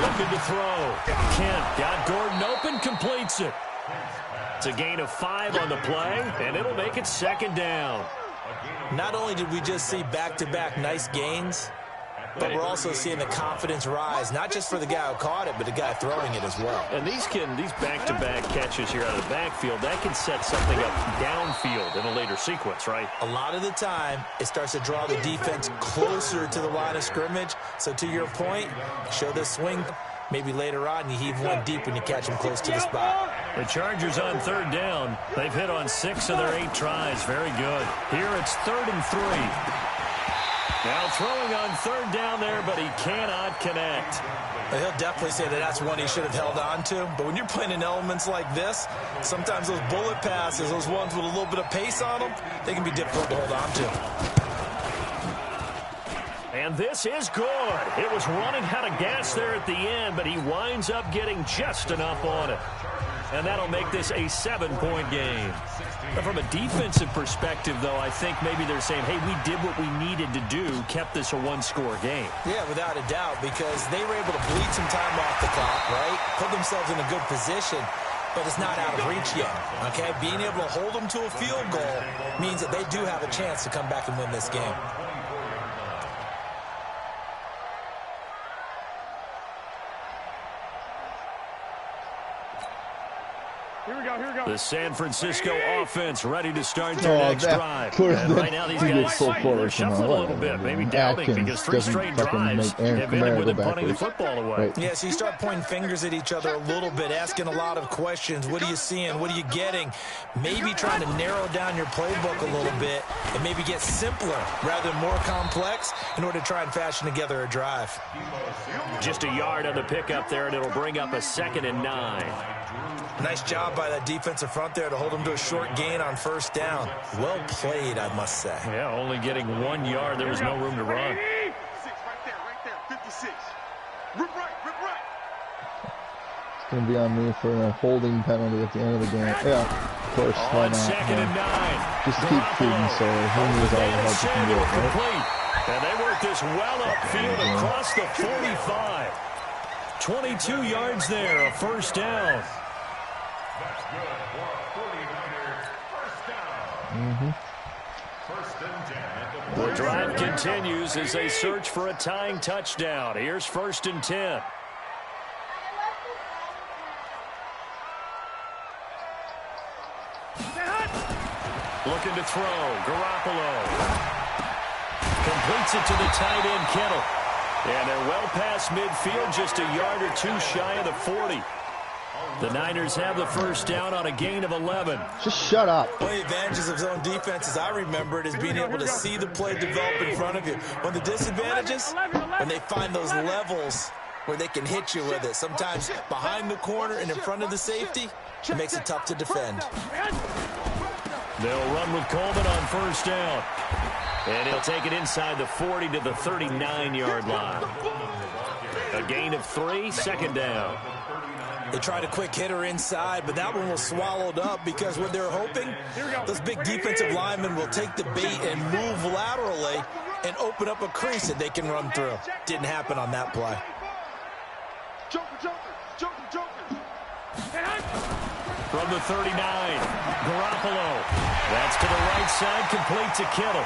Looking to throw. Kent got Gordon open, completes it. It's a gain of 5 on the play, and it'll make it 2nd down. Not only did we just see back-to-back nice gains, but we're also seeing the confidence rise, not just for the guy who caught it, but the guy throwing it as well. And these back-to-back catches here out of the backfield, that can set something up downfield in a later sequence, right? A lot of the time, it starts to draw the defense closer to the line of scrimmage. So to your point, show the swing. Maybe later on, you heave one deep when you catch him close to the spot. The Chargers on 3rd down. They've hit on 6 of their 8 tries. Very good. Here it's 3rd and 3. Now throwing on 3rd down there, but he cannot connect. Well, he'll definitely say that that's one he should have held on to. But when you're playing in elements like this, sometimes those bullet passes, those ones with a little bit of pace on them, they can be difficult to hold on to. And this is good. It was running out of gas there at the end, but he winds up getting just enough on it. And that'll make this a 7-point game. But from a defensive perspective, though, I think maybe they're saying, hey, we did what we needed to do, kept this a 1-score game. Yeah, without a doubt, because they were able to bleed some time off the clock, right? Put themselves in a good position, but it's not out of reach yet, okay? Being able to hold them to a field goal means that they do have a chance to come back and win this game. Here we go. The San Francisco offense ready to start their next drive. And right now these guys shuffling a little bit, maybe doubting because 3 straight drives have ended with them punting the football away. Yeah, so you start pointing fingers at each other a little bit, asking a lot of questions. What are you seeing? What are you getting? Maybe trying to narrow down your playbook a little bit and maybe get simpler rather than more complex in order to try and fashion together a drive. Just a yard on the pickup there, and it'll bring up a 2nd and 9. Nice job by that defensive front there to hold them to a short gain on 1st down. Well played, I must say. Yeah, only getting 1 yard. There was no room to run. 56, right there, 56. Rip right. It's going to be on me for a holding penalty at the end of the game. Yeah, of course. Why On not? 2nd and 9. Just keep feeding, so who knows all the help you can get, right? Complete. And they work this well upfield across the 45. 22 yards there, a 1st down. That's good for a 49er first down. First and 10 at the The drive continues as they search for a tying touchdown. Here's 1st and 10. Looking to throw. Garoppolo completes it to the tight end, Kittle. And they're well past midfield, just a yard or 2 shy of the 40. The Niners have the 1st down on a gain of 11. Just shut up. One of the advantages of zone defense, as I remember it, is being able to see the play develop in front of you. One of the disadvantages, when they find those levels where they can hit you with it. Sometimes behind the corner and in front of the safety, it makes it tough to defend. They'll run with Coleman on 1st down. And he'll take it inside the 40 to the 39-yard line. A gain of 3, 2nd down. They tried a quick hitter inside, but that one was swallowed up because what they're hoping, those big defensive linemen will take the bait and move laterally and open up a crease that they can run through. Didn't happen on that play. From the 39, Garoppolo. That's to the right side, complete to Kittle.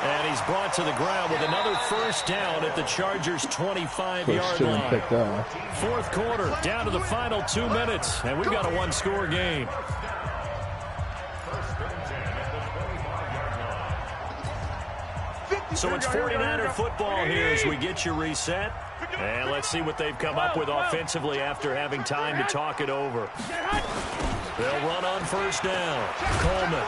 And he's brought to the ground with another first down at the Chargers' 25-yard line. Fourth quarter, down to the final 2 minutes, and we've got a one-score game. So it's 49er football here as we get you reset. And let's see what they've come up with offensively after having time to talk it over. They'll run on first down. Coleman.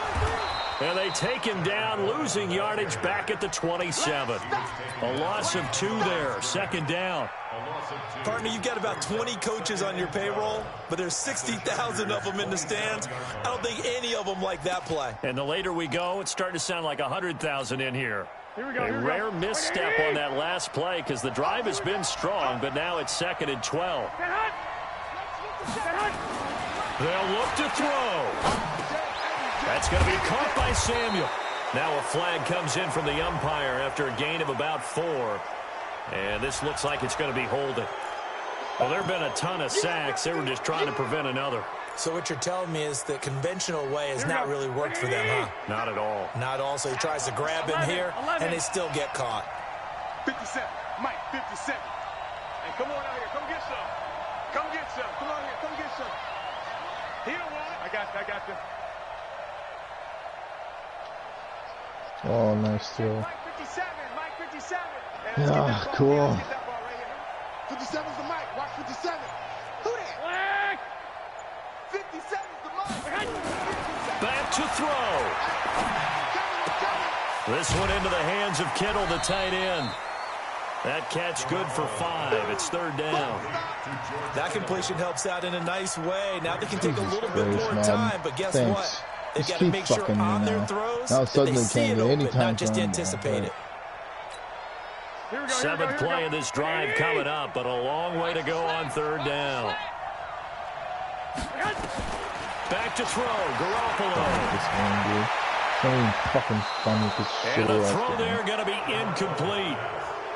And they take him down, losing yardage back at the 27. A loss of 2 there, second down. Partner, you've got about 20 coaches on your payroll, but there's 60,000 of them in the stands. I don't think any of them like that play. And the later we go, it's starting to sound like 100,000 in here. A rare misstep on that last play because the drive has been strong, but now it's 2nd and 12. They'll look to throw. That's going to be caught by Samuel. Now a flag comes in from the umpire after a gain of about 4. And this looks like it's going to be holding. Well, there have been a ton of sacks. They were just trying to prevent another. So what you're telling me is the conventional way has not really worked for them, huh? Not at all. Not at all. So he tries to grab him here, and they still get caught. 57. Mike, 57. Hey, come on out here. Come get some. Come get some. Come on here. Come get some. He don't want it. I got you. I got you. Oh, nice throw. Mike 57. Mike 57. Yeah, cool. 57's the Mike. Watch 57. Who that? 57's the Mike. Back to throw. This one into the hands of Kittle, the tight end. That catch good for 5. It's 3rd down. That completion helps out in a nice way. Now they can take a little bit more time, but guess what? They've got to make sure on their throws that they see it open, not just anticipate it. 7th play of this drive coming up, but a long way to go on 3rd down. Back to throw, Garoppolo. And a throw there going to be incomplete.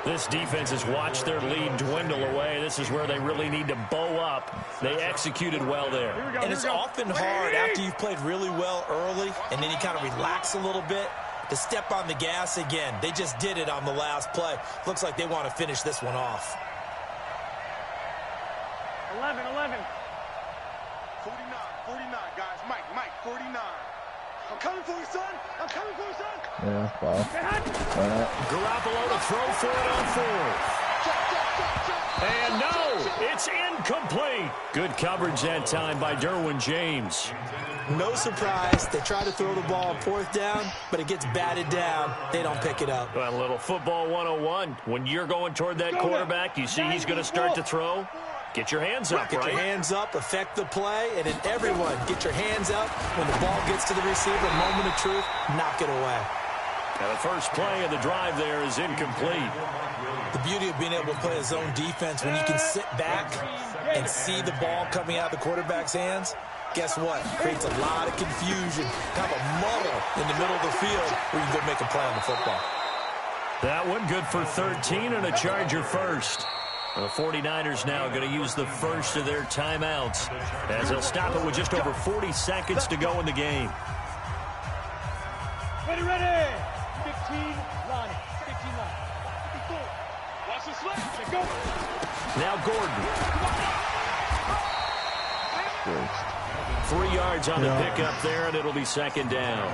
This defense has watched their lead dwindle away. This is where they really need to bow up. They executed well there. And it's often hard after you've played really well early and then you kind of relax a little bit to step on the gas again. They just did it on the last play. Looks like they want to finish this one off. 11. 49, guys. Mike, 49. I'm coming for you, son. I'm coming for you, son. Yeah, wow. Garoppolo to throw for it on 4th. And no, it's incomplete. Good coverage that time by Derwin James. No surprise. They try to throw the ball on 4th down, but it gets batted down. They don't pick it up. Well, a little football 101. When you're going toward that quarterback, you see he's going to start to throw. Get your hands up, Get your hands up, affect the play, and then everyone get your hands up. When the ball gets to the receiver, moment of truth, knock it away. And the first play of the drive there is incomplete. The beauty of being able to play a zone defense when you can sit back and see the ball coming out of the quarterback's hands, guess what? Creates a lot of confusion, kind of a muddle in the middle of the field where you can go make a play on the football. That one good for 13 and a Charger first. The 49ers now going to use the first of their timeouts as they'll stop it with just over 40 seconds to go in the game. Ready. 15 line. 15 line. 54. Watch the slip. Let's go. Now Gordon. 3 yards on the pickup there, and it'll be 2nd down.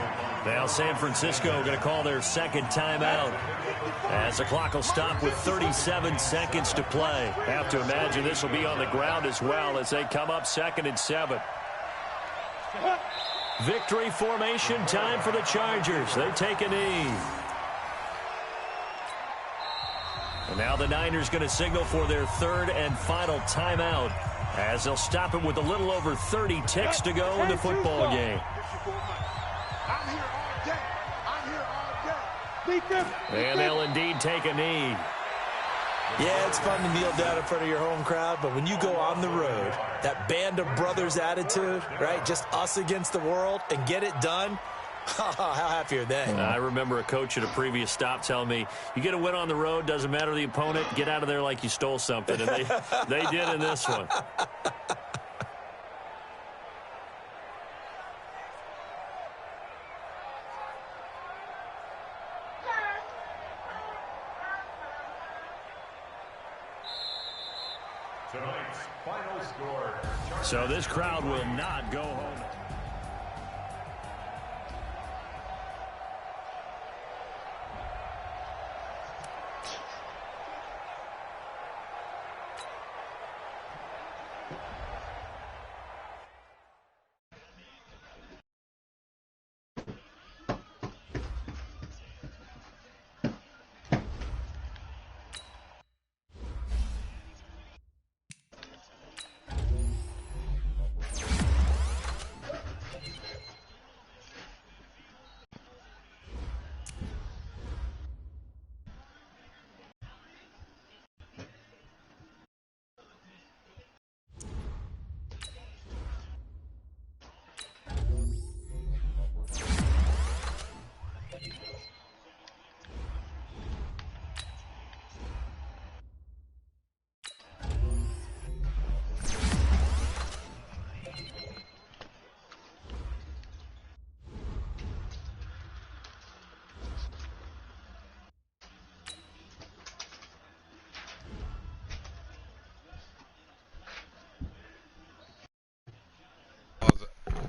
Now San Francisco going to call their 2nd timeout as the clock will stop with 37 seconds to play. Have to imagine this will be on the ground as well as they come up 2nd and 7. Victory formation time for the Chargers. They take a knee. And now the Niners going to signal for their 3rd and final timeout as they'll stop it with a little over 30 ticks to go in the football game. I'm here all day. I'm here all day. And they'll indeed take a knee. Yeah, it's fun to kneel down in front of your home crowd, but when you go on the road, that band of brothers attitude, right, just us against the world, and get it done, how happy are they? I remember a coach at a previous stop telling me, you get a win on the road, doesn't matter the opponent, get out of there like you stole something. And they did in this one. Tonight's final score. So this crowd will not go home.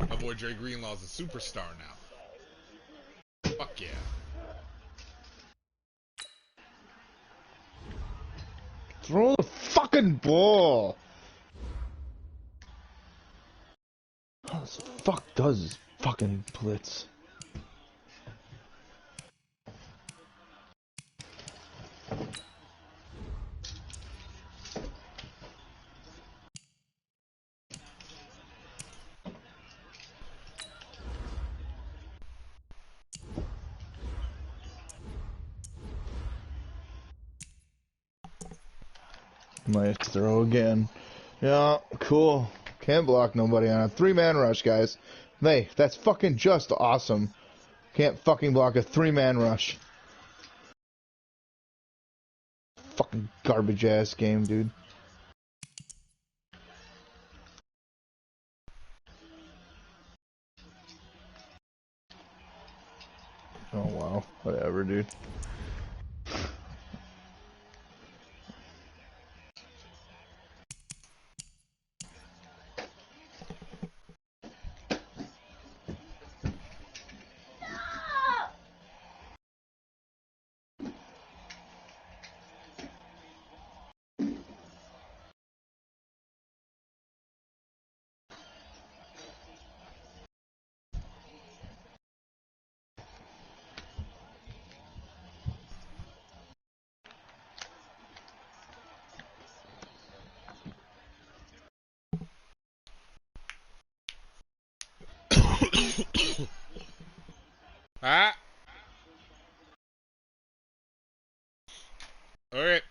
My boy Dre Greenlaw's a superstar now. Fuck yeah. Throw the fucking ball. How the fuck does this fucking blitz? Might throw again. Yeah, cool. Can't block nobody on a 3-man rush, guys. Hey, that's fucking just awesome. Can't fucking block a 3-man rush. Fucking garbage ass game, dude. Oh wow, whatever, dude. Ah. All right.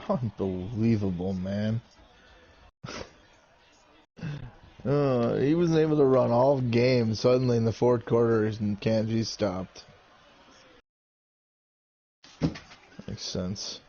Unbelievable, man. He wasn't able to run all game. Suddenly in the fourth quarter, and Kanji stopped. Makes sense.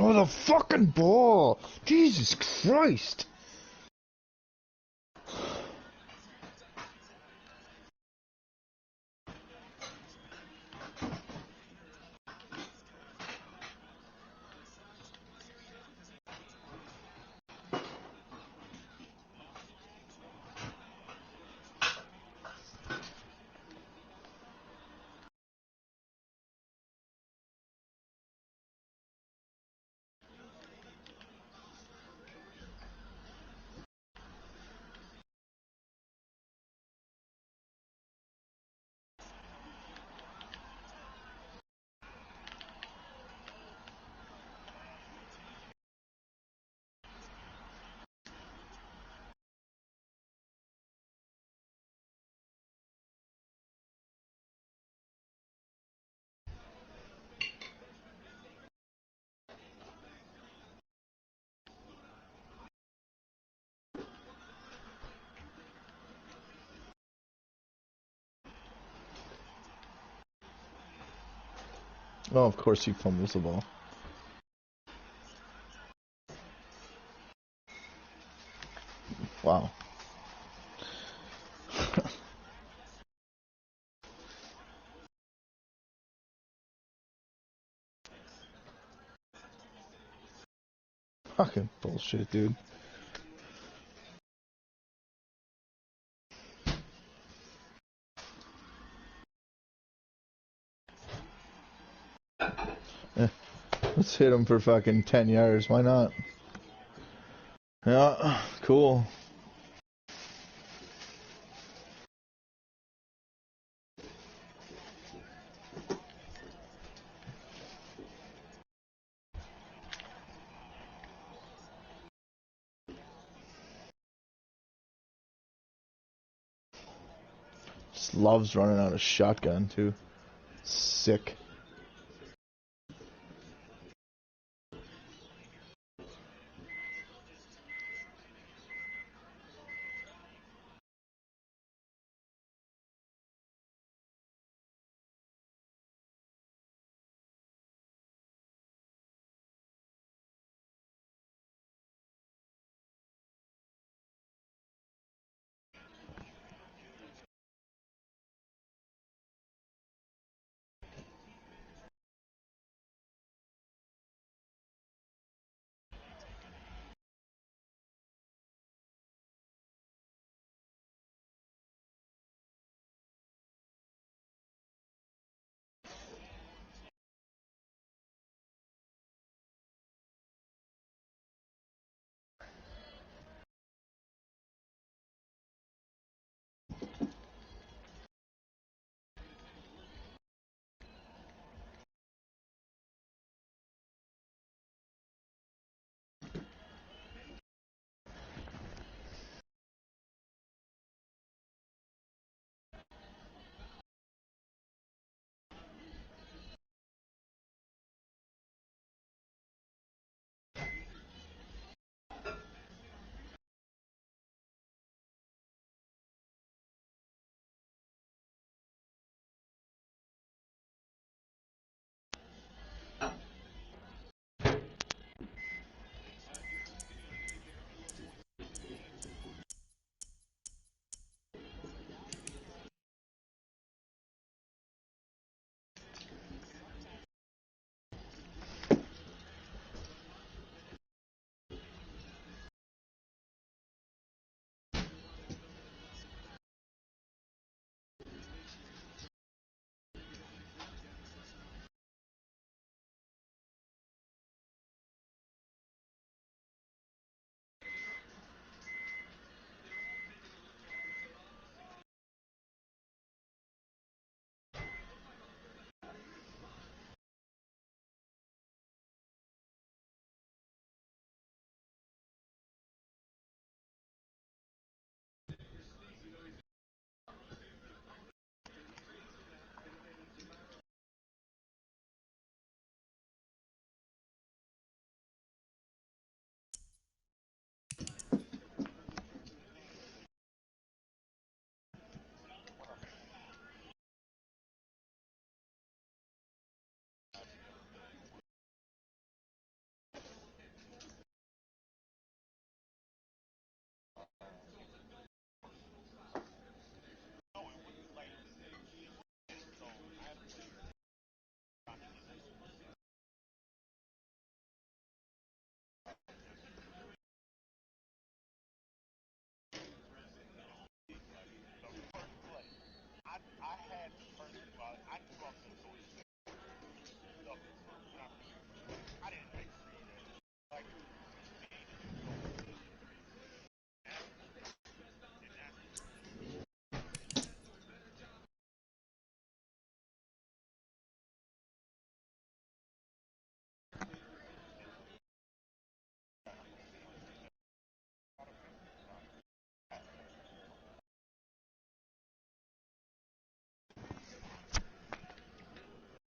Oh, the fucking ball! Jesus Christ! Oh, of course he fumbles the ball. Wow. Fucking bullshit, dude. Let's hit him for fucking 10 yards. Why not? Yeah, cool. Just loves running out of shotgun, too. Sick.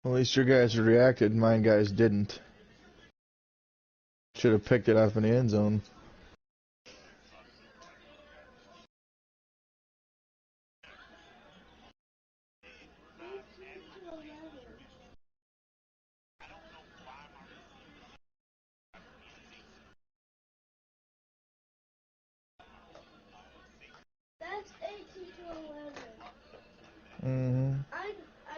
At least your guys reacted. Mine guys didn't. Should have picked it up in the end zone. That's 18 to 11. Mm-hmm.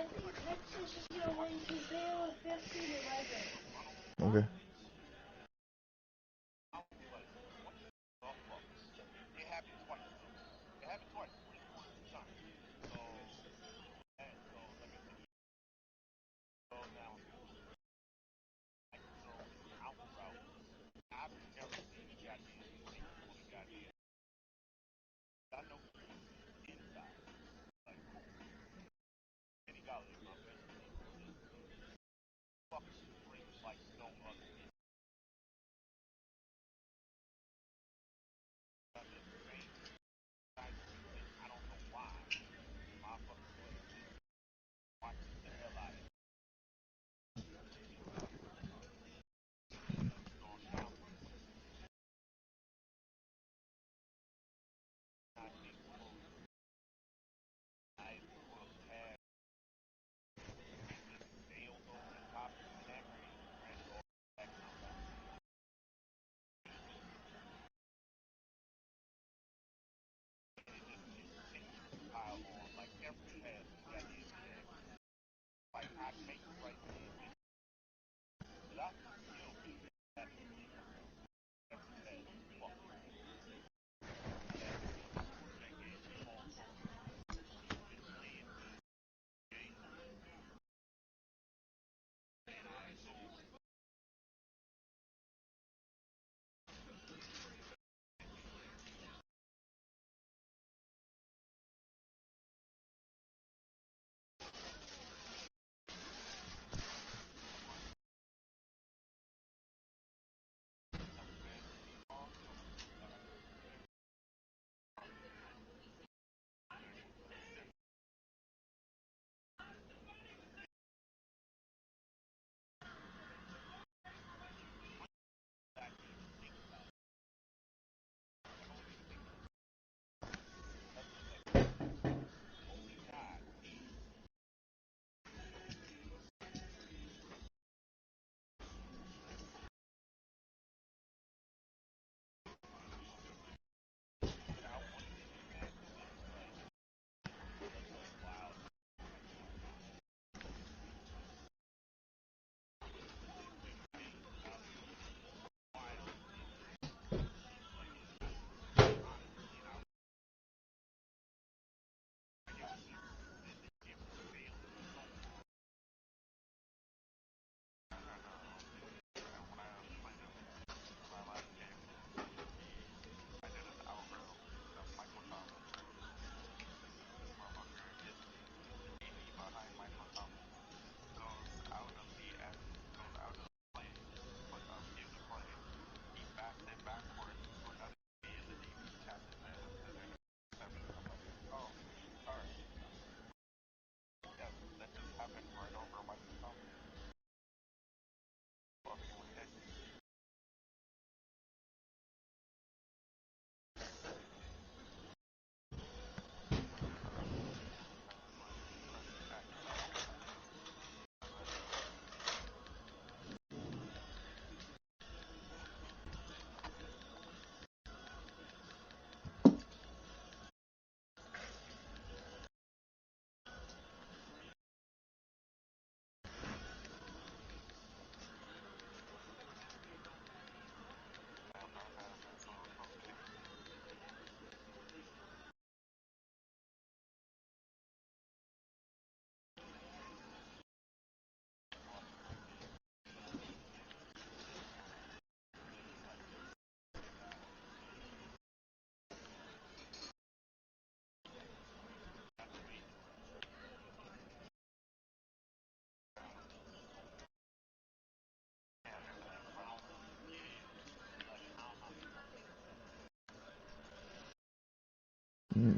I think Texas is going to win because they were 15 to 11. Okay.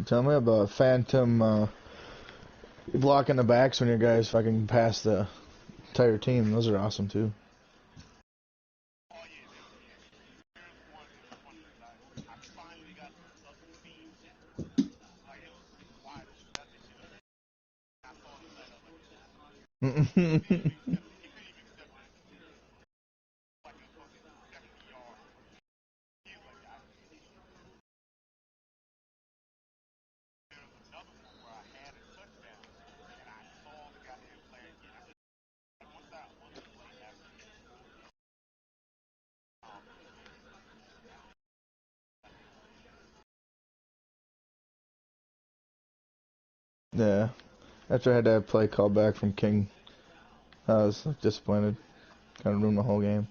Tell me about Phantom blocking the backs when your guys fucking pass the Entire team, those are awesome too. Yeah. After I had that play call back from King, I was disappointed. Kind of ruined the whole game.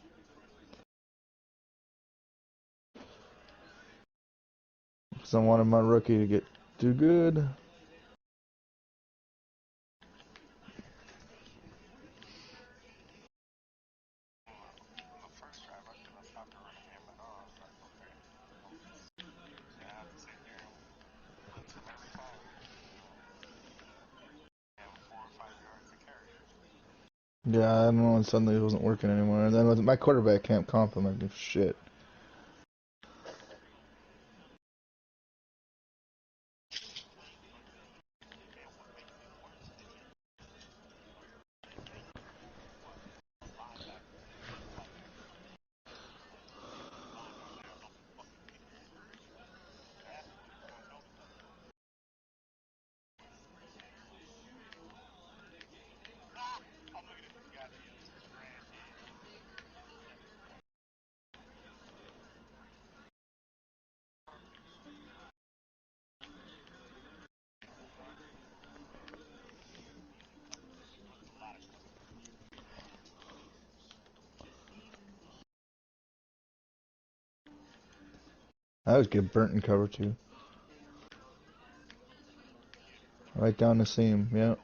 Because I wanted my rookie to do good. Yeah, I don't know, and suddenly it wasn't working anymore. And then with my quarterback can't compliment me shit. I always get burnt in cover too. Right down the seam, yep.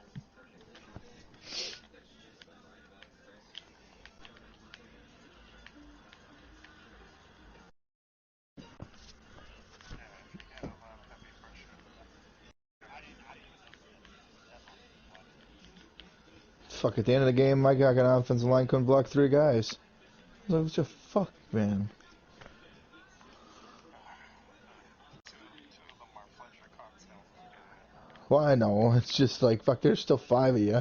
Fuck, at the end of the game, my guy got an offensive line couldn't block 3 guys. I was like, what the fuck, man? Well, I know. It's just like, fuck, there's still 5 of you.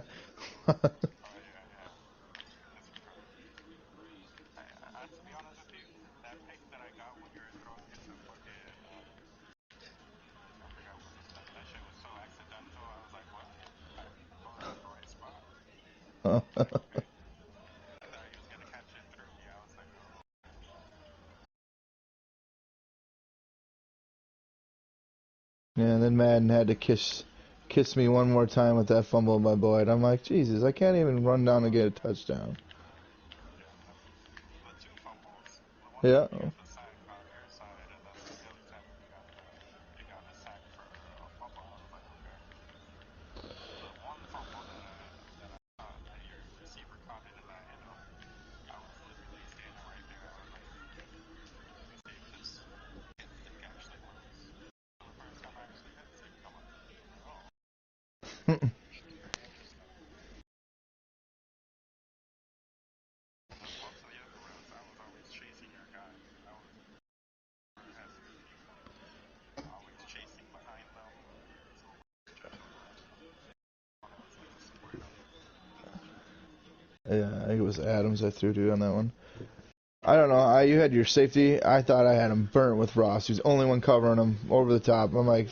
Yeah, and then Madden had to kiss me one more time with that fumble by Boyd. I'm like, Jesus, I can't even run down and get a touchdown. Yeah. Yeah, I think it was Adams I threw to on that one. I don't know. You had your safety. I thought I had him burnt with Ross. He's the only one covering him over the top. I'm like,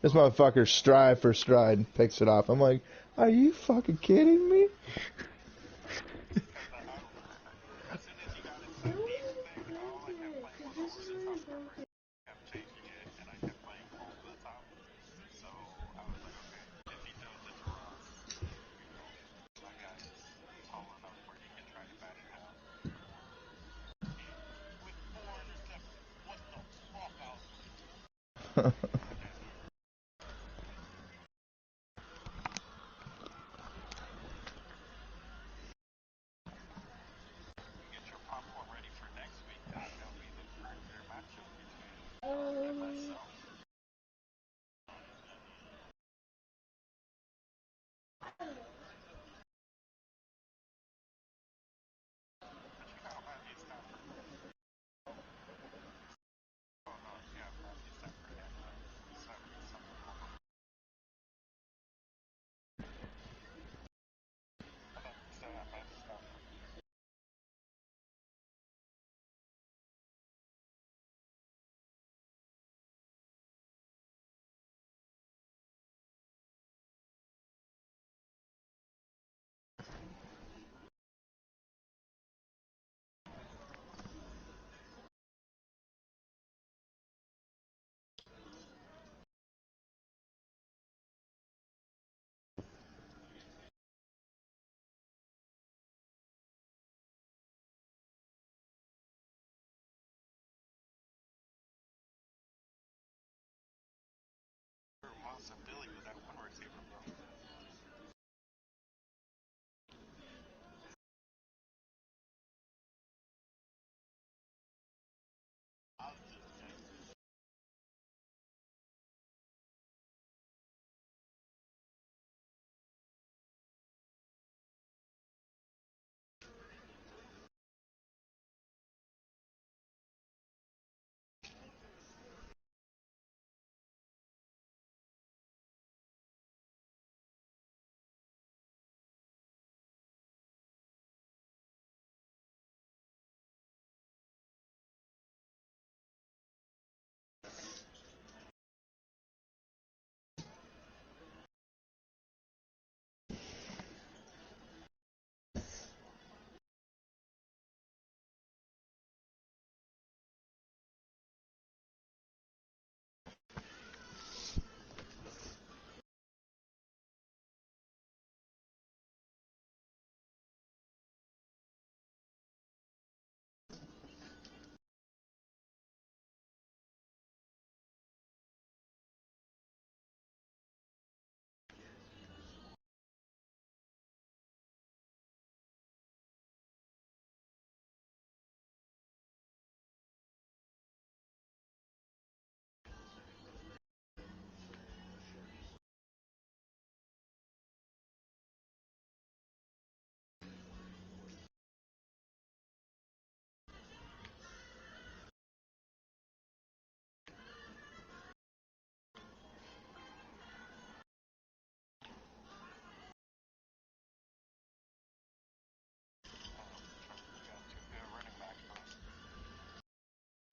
this motherfucker stride for stride picks it off. I'm like, are you fucking kidding me?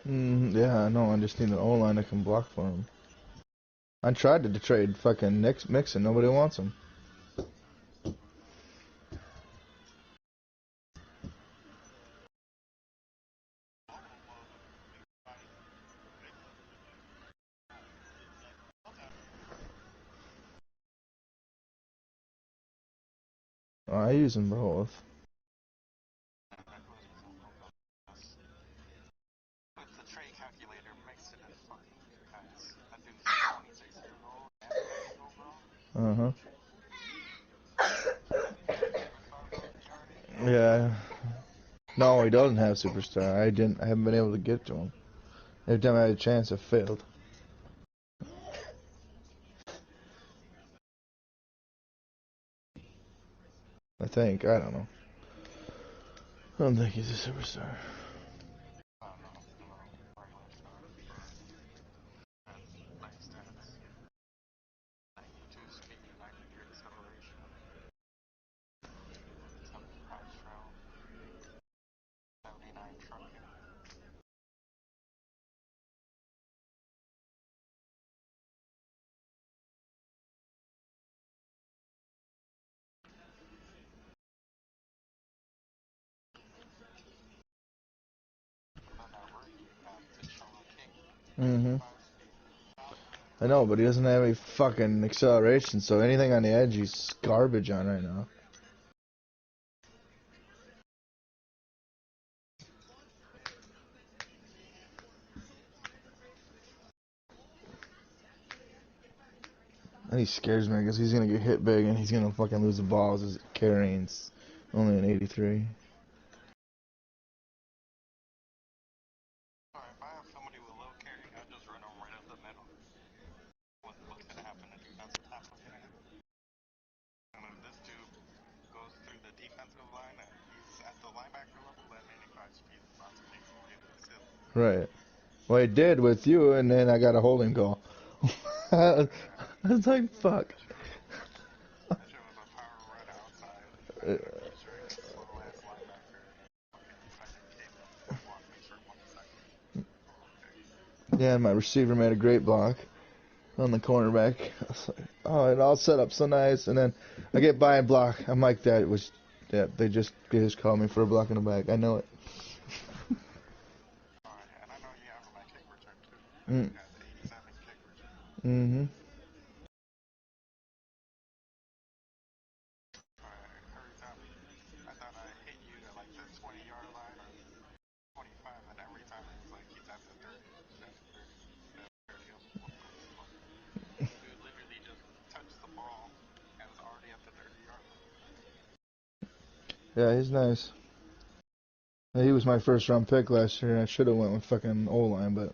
Yeah, I know. I just need an O-line that can block for him. I tried to trade fucking Mixon. Nobody wants him. Oh, I use them both. Uh-huh. Yeah. No, he doesn't have superstar. I haven't been able to get to him. Every time I had a chance, I failed. I think. I don't know. I don't think he's a superstar. Mm-hmm. I know, but he doesn't have any fucking acceleration, so anything on the edge he's garbage on right now. And he scares me because he's gonna get hit big and he's gonna fucking lose the balls as carrying's only an 83. Right. Well, he did with you, and then I got a holding call. I was like, fuck. Yeah, my receiver made a great block on the cornerback. I was like, oh, it all set up so nice, and then I get by and block. I'm like, they just called me for a block in the back. I know it. Mm. Mm-hmm. Yeah, he's nice. He was my first round pick last year. I should have went with fucking O-line, but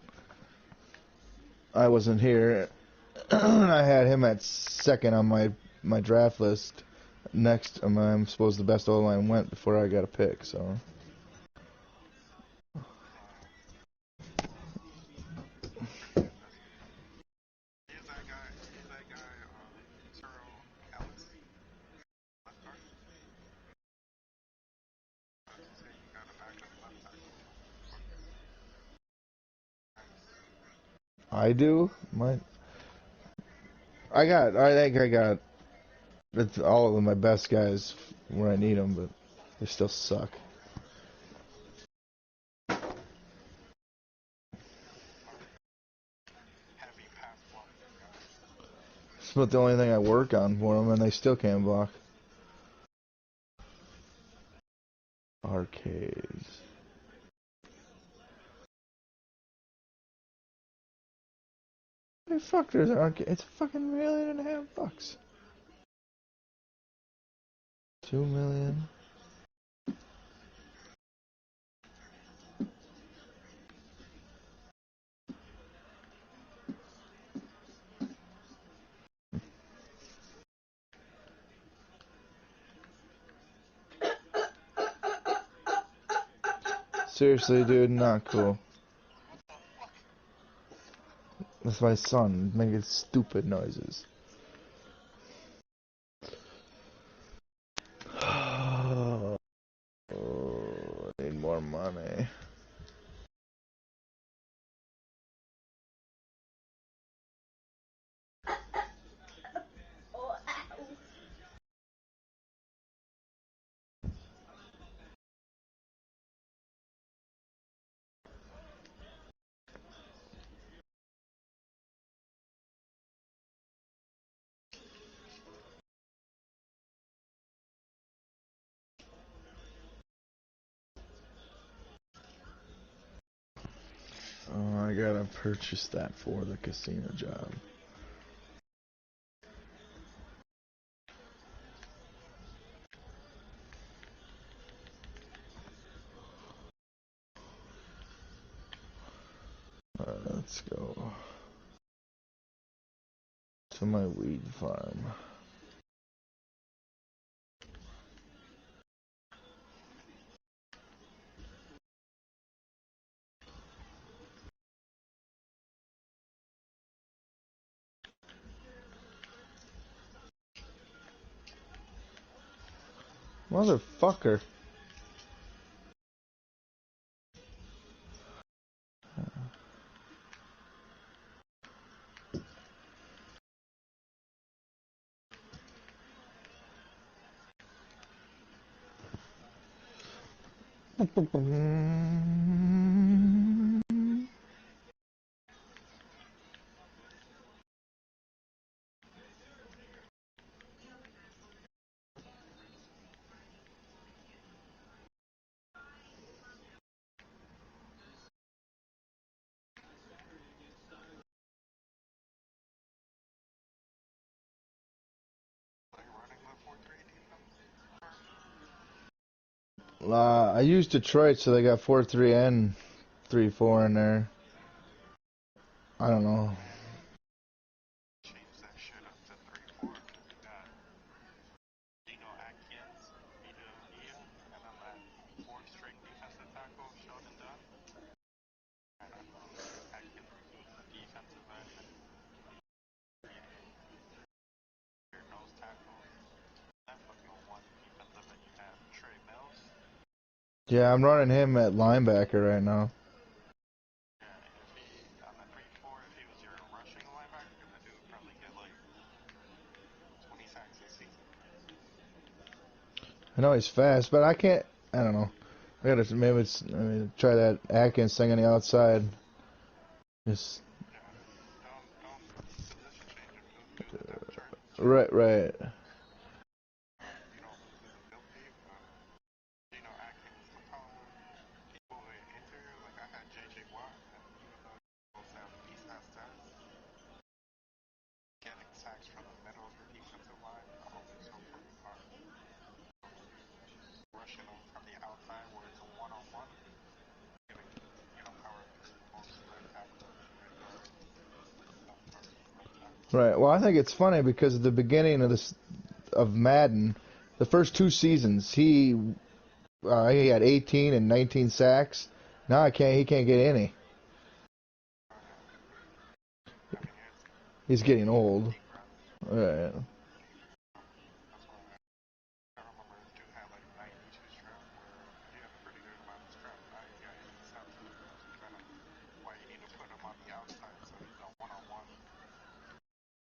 I wasn't here. I had him at second on my draft list. Next, I'm supposed the best O-line went before I got a pick, so. I do? I think I got it's all of my best guys where I need them, but they still suck. It's about the only thing I work on for them, and they still can't block. Arcades. Hey, fuck, there's an arcade. It's fucking $1.5 million. 2 million. Seriously, dude, not cool. That's my son making stupid noises. Oh, I need more money. gotta purchase that for the casino job. Let's go to my weed farm. Motherfucker. I used Detroit, so they got 4-3 and 3-4 in there. I don't know. Yeah, I'm running him at linebacker right now. I know he's fast, but I can't. I don't know. I gotta maybe try that Atkins thing on the outside. Just right. Right. Well, I think it's funny because at the beginning of this of Madden, the first 2 seasons, he had 18 and 19 sacks. Now he can't get any. He's getting old. Right.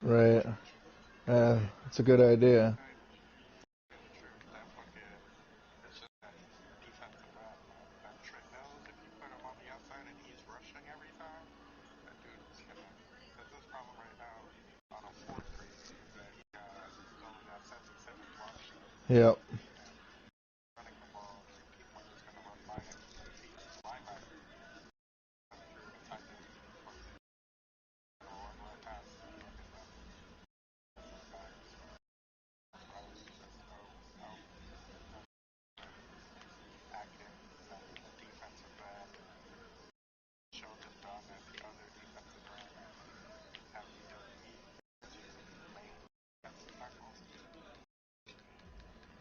Right. It's a good idea. Yep.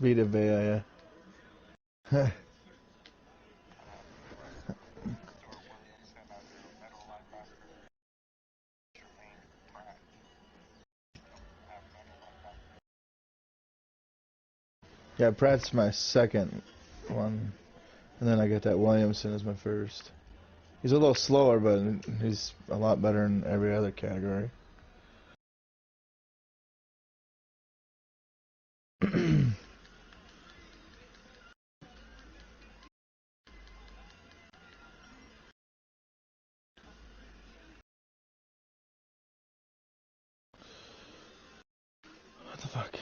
Vita Vea, yeah. Yeah, Pratt's my second one. And then I got that Williamson as my first. He's a little slower, but he's a lot better in every other category. What the fuck?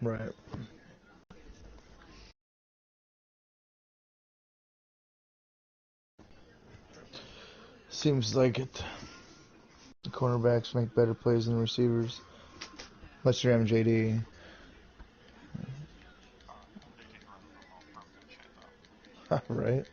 Right. Seems like it. The cornerbacks make better plays than the receivers. Unless you're MJD. Right.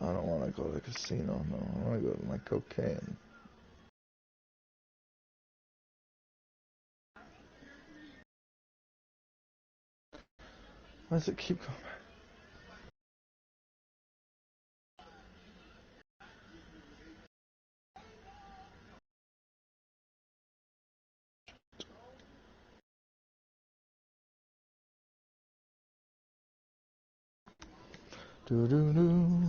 I don't want to go to the casino, no. I want to go to my cocaine. Why does it keep going? Do do do.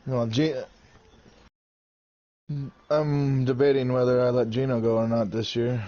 Well, I'm debating whether I let Gino go or not this year.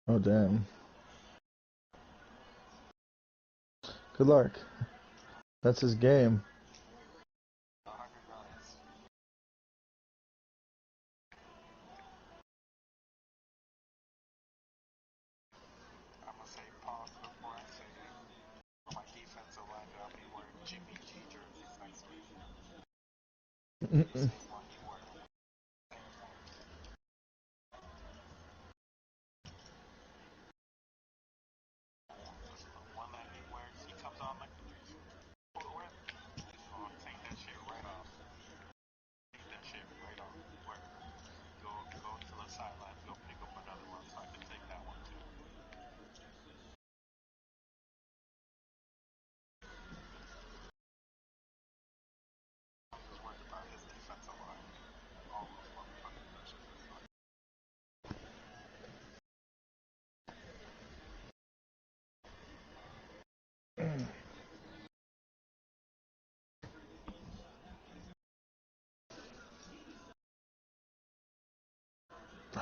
Oh, damn. Good luck. That's his game.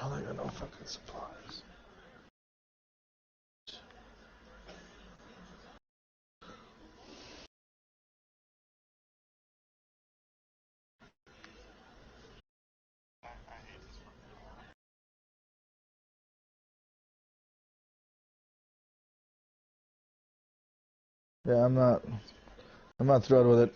Oh, they got no fucking supplies. Yeah, I'm not thrilled with it.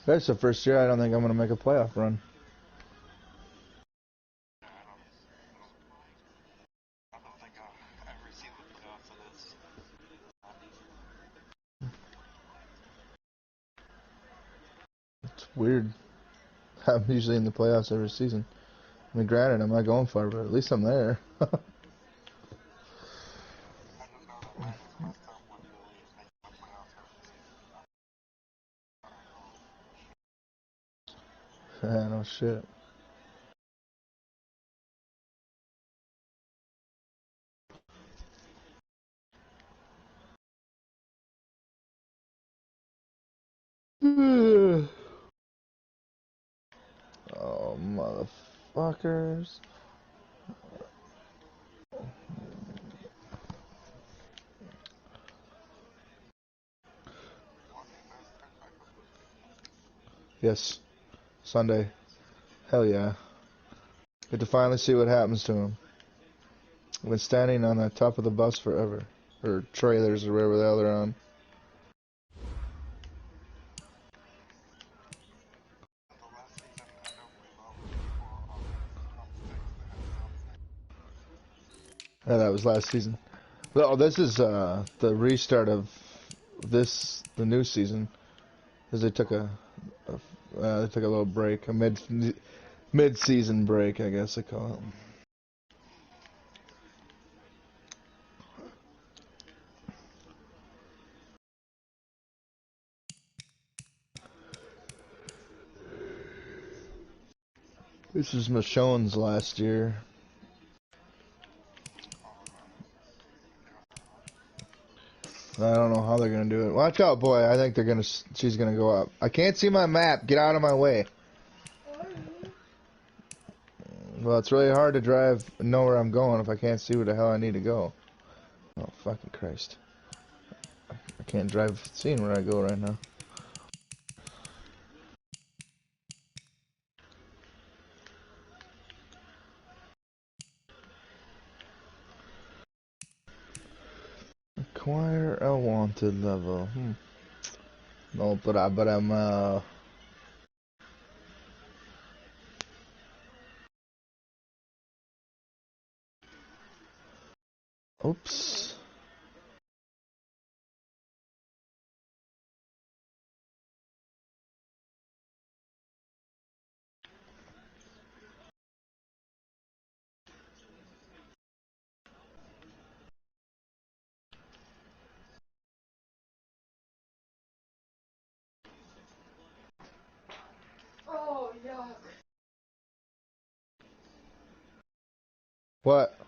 That's the first year I don't think I'm going to make a playoff run. It's weird. I'm usually in the playoffs every season. I mean, granted, I'm not going far, but at least I'm there. Yeah, no shit. Oh, motherfuckers. Yes, Sunday. Hell yeah. Get to finally see what happens to him. I've been standing on the top of the bus forever. Or trailers or wherever the hell they're on. Yeah, that was last season. Oh, this is the restart of the new season. Because they took a little break, a mid-season break, I guess they call it. This is Michonne's last year. I don't know how they're gonna do it. Watch out, boy. I think she's gonna go up. I can't see my map. Get out of my way. Well, it's really hard to drive and know where I'm going if I can't see where the hell I need to go. Oh, fucking Christ. I can't drive seeing where I go right now. Acquire a wanted level. No, but I'm oops. Oh, yuck. What?